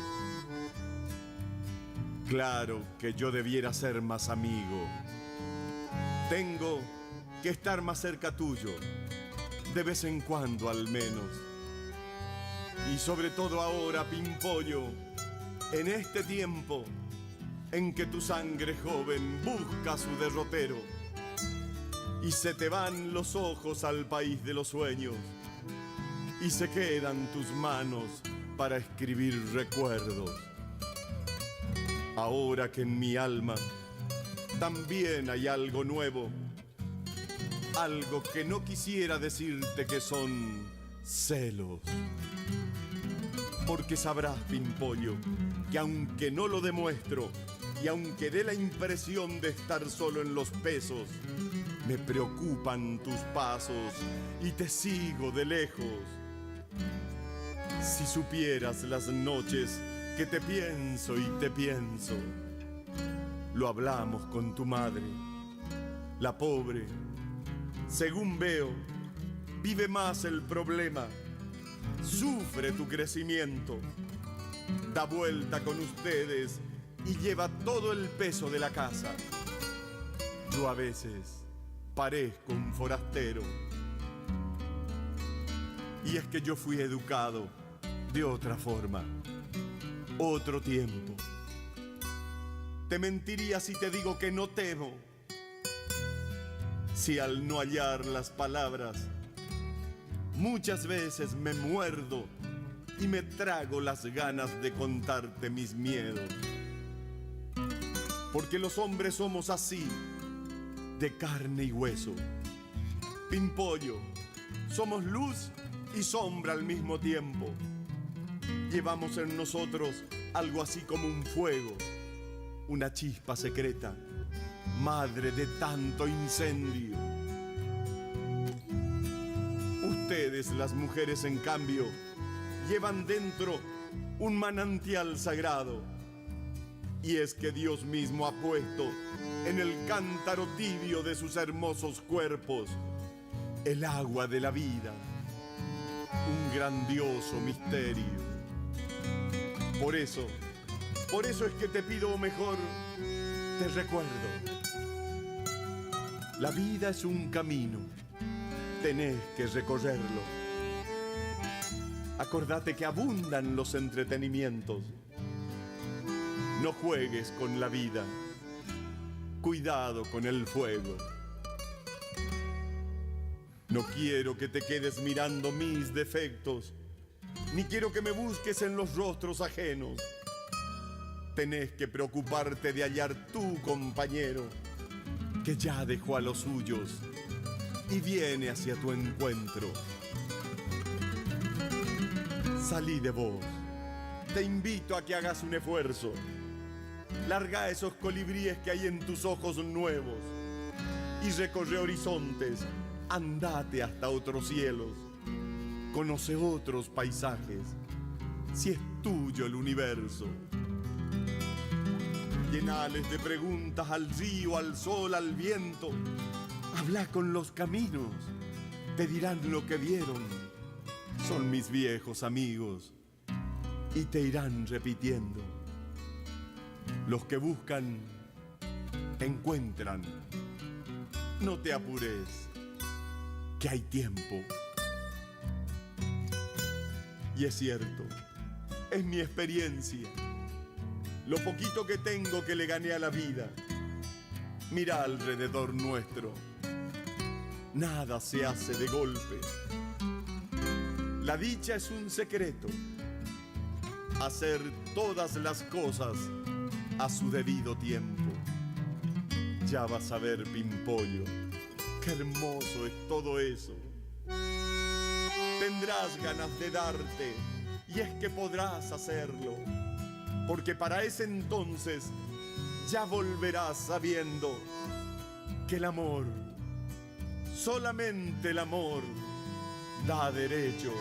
Claro que yo debiera ser más amigo. Tengo que estar más cerca tuyo, de vez en cuando al menos. Y sobre todo ahora, Pimpollo, en este tiempo en que tu sangre joven busca su derrotero y se te van los ojos al país de los sueños y se quedan tus manos para escribir recuerdos. Ahora que en mi alma también hay algo nuevo, algo que no quisiera decirte que son celos. Porque sabrás, Pimpollo, que aunque no lo demuestro y aunque dé la impresión de estar solo en los pesos, me preocupan tus pasos y te sigo de lejos. Si supieras las noches que te pienso y te pienso, lo hablamos con tu madre, la pobre, según veo, vive más el problema. Sufre tu crecimiento, da vuelta con ustedes y lleva todo el peso de la casa. Yo a veces parezco un forastero. Y es que yo fui educado de otra forma, otro tiempo. Te mentiría si te digo que no temo, si al no hallar las palabras muchas veces me muerdo y me trago las ganas de contarte mis miedos. Porque los hombres somos así, de carne y hueso. Pimpollo, somos luz y sombra al mismo tiempo. Llevamos en nosotros algo así como un fuego, una chispa secreta, madre de tanto incendio. Ustedes, las mujeres, en cambio, llevan dentro un manantial sagrado. Y es que Dios mismo ha puesto en el cántaro tibio de sus hermosos cuerpos el agua de la vida, un grandioso misterio. Por eso es que te pido, o mejor, te recuerdo. La vida es un camino. Tenés que recorrerlo. Acordate que abundan los entretenimientos. No juegues con la vida. Cuidado con el fuego. No quiero que te quedes mirando mis defectos, ni quiero que me busques en los rostros ajenos. Tenés que preocuparte de hallar tu compañero, que ya dejó a los suyos y viene hacia tu encuentro. Salí de vos. Te invito a que hagas un esfuerzo. Larga esos colibríes que hay en tus ojos nuevos y recorre horizontes. Andate hasta otros cielos. Conoce otros paisajes. Si es tuyo el universo. Llenales de preguntas al río, al sol, al viento. Habla con los caminos, te dirán lo que vieron. Son mis viejos amigos y te irán repitiendo. Los que buscan, encuentran. No te apures, que hay tiempo. Y es cierto, es mi experiencia. Lo poquito que tengo que le gané a la vida. Mira alrededor nuestro. Nada se hace de golpe. La dicha es un secreto. Hacer todas las cosas a su debido tiempo. Ya vas a ver, Pimpollo, qué hermoso es todo eso. Tendrás ganas de darte, y es que podrás hacerlo, porque para ese entonces ya volverás sabiendo que el amor, solamente el amor, da derecho.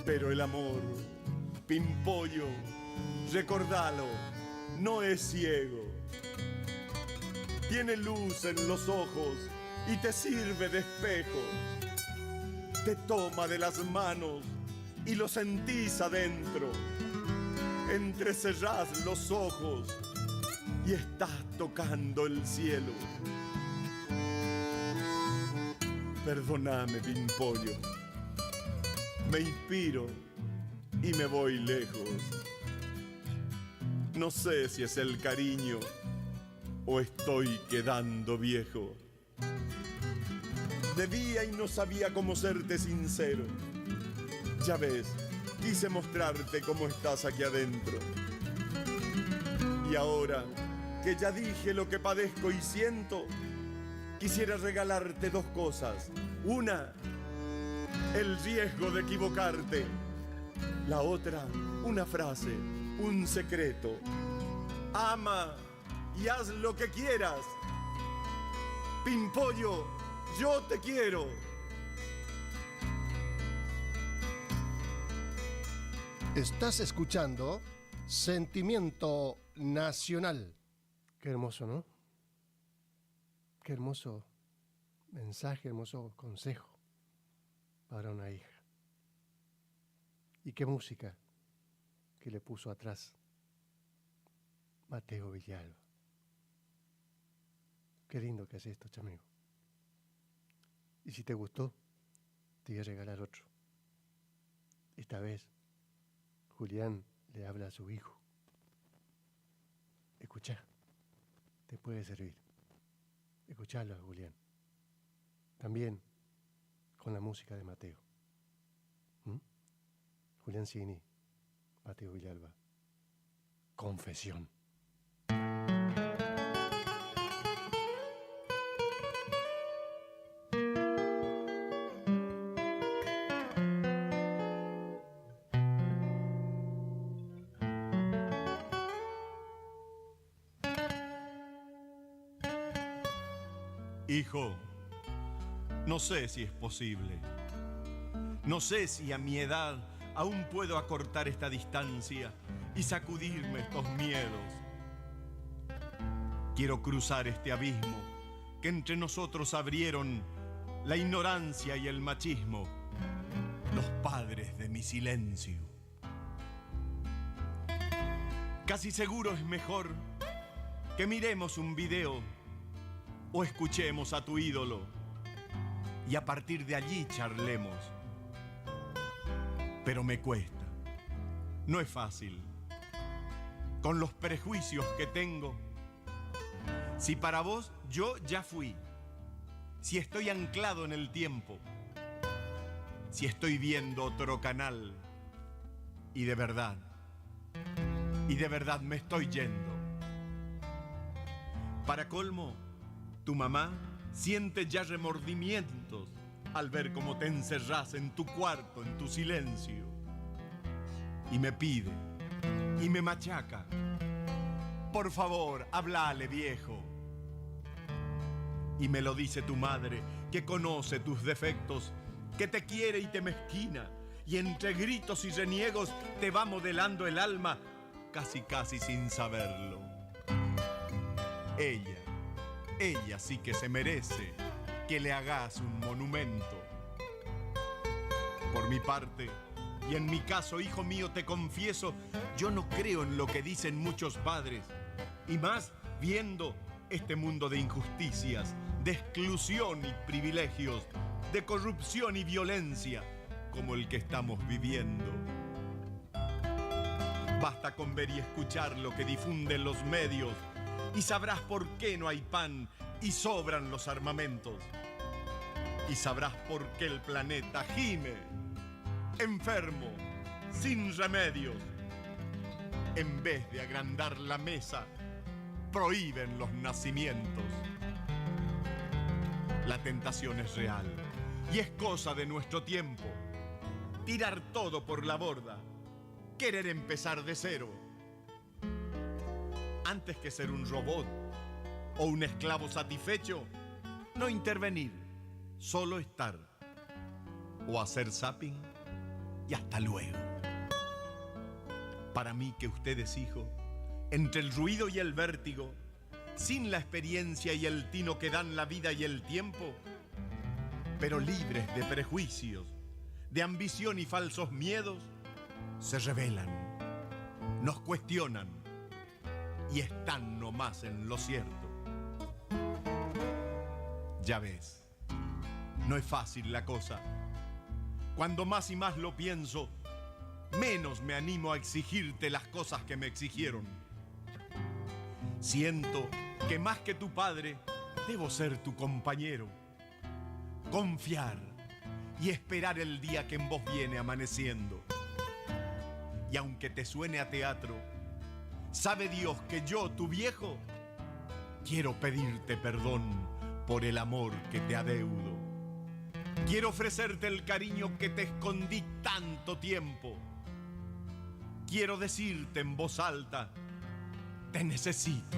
Pero el amor, Pimpollo, recordalo, no es ciego. Tiene luz en los ojos y te sirve de espejo. Te toma de las manos y lo sentís adentro. Entrecerrás los ojos y estás tocando el cielo. Perdóname, Pimpollo. me inspiro y me voy lejos. No sé si es el cariño o estoy quedando viejo. Debía y no sabía cómo serte sincero. Ya ves, quise mostrarte cómo estás aquí adentro. Y ahora que ya dije lo que padezco y siento, quisiera regalarte dos cosas. Una, el riesgo de equivocarte. La otra, una frase, un secreto. Ama y haz lo que quieras. Pimpollo, yo te quiero. Estás escuchando Sentimiento Nacional. Qué hermoso, ¿no? Qué hermoso mensaje, hermoso consejo para una hija. Y qué música que le puso atrás Mateo Villalba. Qué lindo que hace esto, chamigo. Y si te gustó, te voy a regalar otro. Esta vez, Julián le habla a su hijo. Escuchá, te puede servir. Escuchalo, Julián. También con la música de Mateo. Julián Cini, Mateo Villalba. Confesión. Hijo, no sé si es posible. No sé si a mi edad aún puedo acortar esta distancia y sacudirme estos miedos. Quiero cruzar este abismo que entre nosotros abrieron la ignorancia y el machismo, los padres de mi silencio. Casi seguro es mejor que miremos un video o escuchemos a tu ídolo y a partir de allí charlemos. Pero me cuesta, no es fácil. Con los prejuicios que tengo, si para vos yo ya fui, si estoy anclado en el tiempo, si estoy viendo otro canal y de verdad me estoy yendo. Para colmo, tu mamá siente ya remordimientos al ver cómo te encerrás en tu cuarto, en tu silencio. Y me pide, y me machaca. Por favor, hablale, viejo. Y me lo dice tu madre, que conoce tus defectos, que te quiere y te mezquina, y entre gritos y reniegos te va modelando el alma, casi sin saberlo. Ella sí que se merece que le hagas un monumento. Por mi parte, y en mi caso, hijo mío, te confieso, yo no creo en lo que dicen muchos padres, y más viendo este mundo de injusticias, de exclusión y privilegios, de corrupción y violencia, como el que estamos viviendo. Basta con ver y escuchar lo que difunden los medios, y sabrás por qué no hay pan y sobran los armamentos. Y sabrás por qué el planeta gime, enfermo, sin remedios. En vez de agrandar la mesa, prohíben los nacimientos. La tentación es real y es cosa de nuestro tiempo. Tirar todo por la borda, querer empezar de cero. Antes que ser un robot o un esclavo satisfecho, no intervenir, solo estar o hacer zapping y hasta luego. Para mí que usted es hijo, entre el ruido y el vértigo, sin la experiencia y el tino que dan la vida y el tiempo, pero libres de prejuicios, de ambición y falsos miedos, se rebelan, nos cuestionan y están nomás en lo cierto. Ya ves, no es fácil la cosa, Cuando más y más lo pienso, menos me animo a exigirte las cosas que me exigieron. Siento que más que tu padre, debo ser tu compañero. Confiar y esperar el día que en vos viene amaneciendo. Y aunque te suene a teatro, sabe Dios que yo, tu viejo, quiero pedirte perdón por el amor que te adeudo. Quiero ofrecerte el cariño que te escondí tanto tiempo. Quiero decirte en voz alta, te necesito,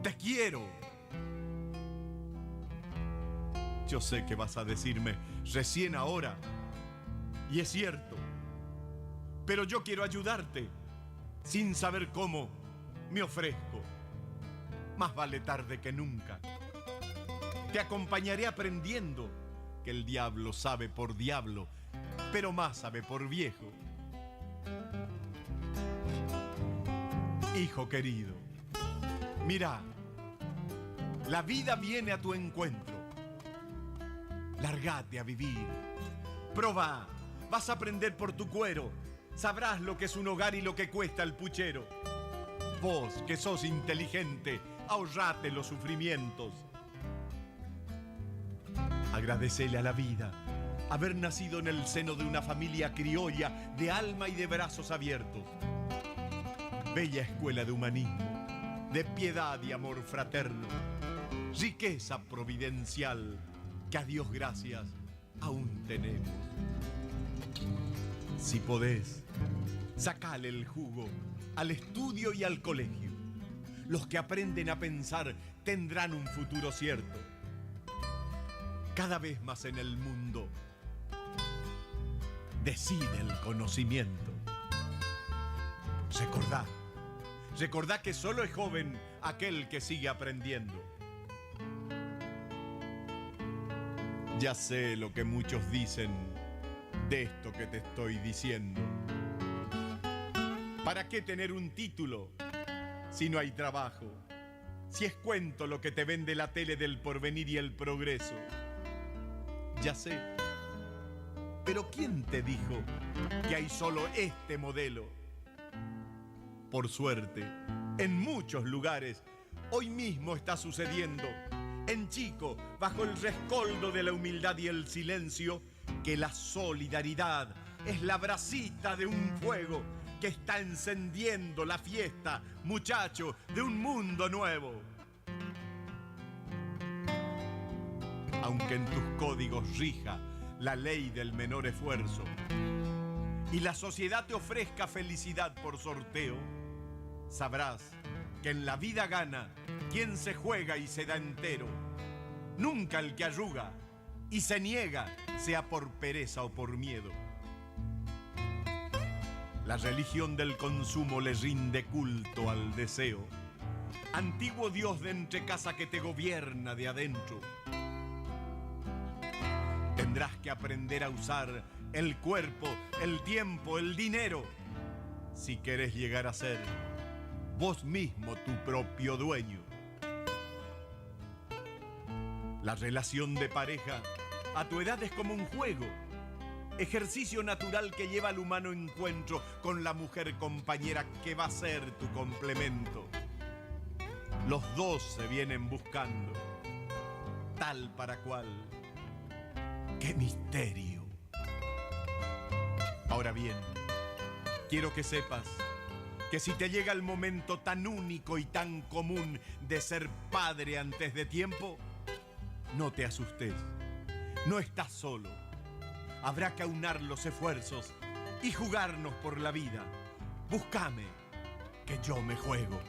te quiero. Yo sé que vas a decirme recién ahora, y es cierto, pero yo quiero ayudarte. Sin saber cómo, me ofrezco. Más vale tarde que nunca. Te acompañaré aprendiendo que el diablo sabe por diablo, pero más sabe por viejo. Hijo querido, mira, la vida viene a tu encuentro. Largate a vivir. Probá, vas a aprender por tu cuero. Sabrás lo que es un hogar y lo que cuesta el puchero. Vos, que sos inteligente, ahorrate los sufrimientos. Agradecele a la vida haber nacido en el seno de una familia criolla de alma y de brazos abiertos. Bella escuela de humanismo, de piedad y amor fraterno. Riqueza providencial que a Dios gracias aún tenemos. Si podés, sacale el jugo al estudio y al colegio. Los que aprenden a pensar tendrán un futuro cierto. Cada vez más en el mundo decide el conocimiento. Recordá que solo es joven aquel que sigue aprendiendo. Ya sé lo que muchos dicen de esto que te estoy diciendo. ¿Para qué tener un título si no hay trabajo? Si es cuento lo que te vende la tele del porvenir y el progreso. Ya sé, pero ¿quién te dijo que hay solo este modelo? Por suerte, en muchos lugares, hoy mismo está sucediendo, en Chico, bajo el rescoldo de la humildad y el silencio, que la solidaridad es la brasita de un fuego que está encendiendo la fiesta, muchacho, de un mundo nuevo. Aunque en tus códigos rija la ley del menor esfuerzo y la sociedad te ofrezca felicidad por sorteo, sabrás que en la vida gana quien se juega y se da entero. Nunca el que arruga y se niega, sea por pereza o por miedo. La religión del consumo le rinde culto al deseo, antiguo dios de entrecasa que te gobierna de adentro. Tendrás que aprender a usar el cuerpo, el tiempo, el dinero, si querés llegar a ser vos mismo tu propio dueño. La relación de pareja a tu edad es como un juego, ejercicio natural que lleva al humano encuentro con la mujer compañera que va a ser tu complemento. Los dos se vienen buscando, tal para cual. ¡Qué misterio! Ahora bien, quiero que sepas que si te llega el momento tan único y tan común de ser padre antes de tiempo, no te asustes, no estás solo. Habrá que aunar los esfuerzos y jugarnos por la vida. Búscame, que yo me juego.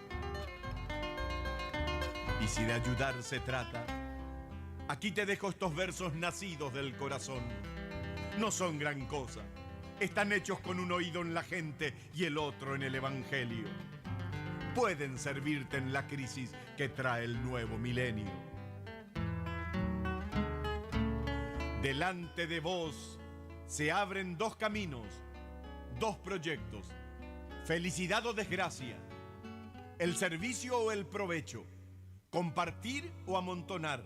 Y si de ayudar se trata, aquí te dejo estos versos nacidos del corazón. No son gran cosa. Están hechos con un oído en la gente y el otro en el evangelio. Pueden servirte en la crisis que trae el nuevo milenio. Delante de vos se abren dos caminos, dos proyectos. Felicidad o desgracia. El servicio o el provecho. Compartir o amontonar.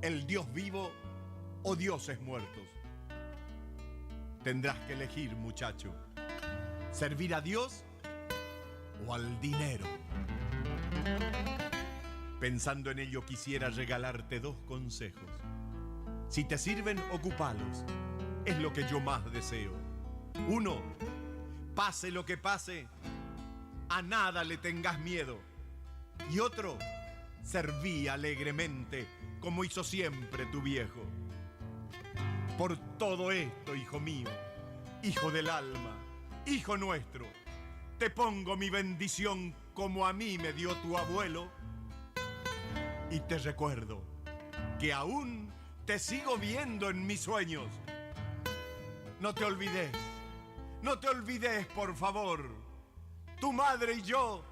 El Dios vivo o dioses muertos. tendrás que elegir, muchacho. ¿Servir a Dios o al dinero? Pensando en ello, quisiera regalarte 2 consejos. Si te sirven, ocúpalos. Es lo que yo más deseo. 1, pase lo que pase, a nada le tengas miedo. Y otro, serví alegremente, como hizo siempre tu viejo. Por todo esto, hijo mío, hijo del alma, hijo nuestro, te pongo mi bendición como a mí me dio tu abuelo. Y te recuerdo que aún te sigo viendo en mis sueños. No te olvides, por favor. Tu madre y yo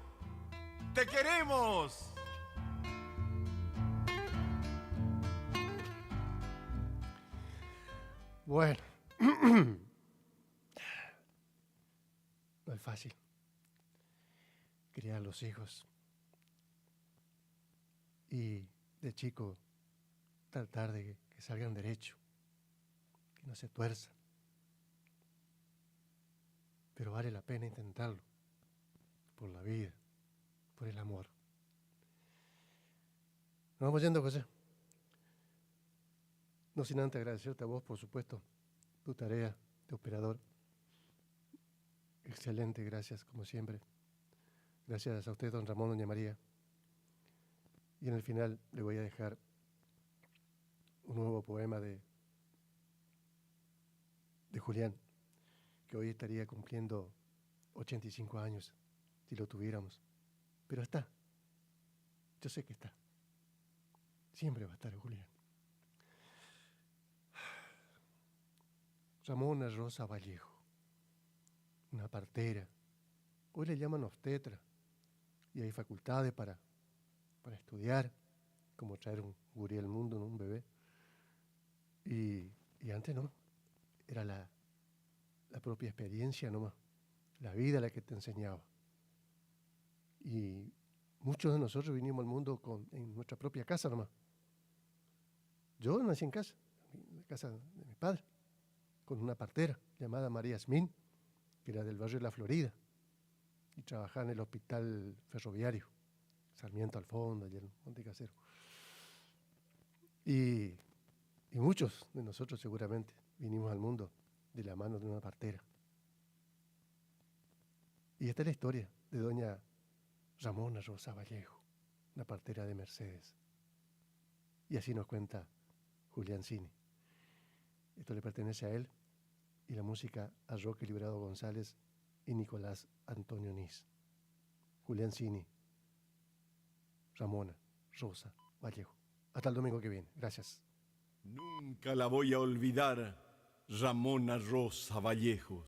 te queremos. Bueno, no es fácil criar los hijos y de chico tratar de que salgan derecho, que no se tuerzan. Pero vale la pena intentarlo, por la vida, por el amor. Nos vamos yendo, José. No sin antes agradecerte a vos, por supuesto, tu tarea de operador. Excelente, gracias, como siempre. Gracias a usted, don Ramón, doña María. Y en el final le voy a dejar un nuevo poema de Julián, que hoy estaría cumpliendo 85 años, si lo tuviéramos. Pero está. Yo sé que está. Siempre va a estar Julián. Ramona Rosa Vallejo, una partera. Hoy le llaman obstetra. Y hay facultades para estudiar, como traer un gurí al mundo, ¿no? Un bebé. Y antes no. Era la propia experiencia nomás, la vida la que te enseñaba. Y muchos de nosotros vinimos al mundo en nuestra propia casa nomás. Yo nací en casa, en la casa de mi padre, con una partera llamada María Asmín, que era del barrio de La Florida, y trabajaba en el hospital ferroviario, Sarmiento al fondo, allá en Montecasero. Y muchos de nosotros seguramente vinimos al mundo de la mano de una partera. Y esta es la historia de doña Ramona Rosa Vallejo, una partera de Mercedes. Y así nos cuenta Julián Cini. Esto le pertenece a él y la música a Roque Librado González y Nicolás Antonio Nis. Julián Cini, Ramona Rosa Vallejo. Hasta el domingo que viene. Gracias. Nunca la voy a olvidar, Ramona Rosa Vallejo.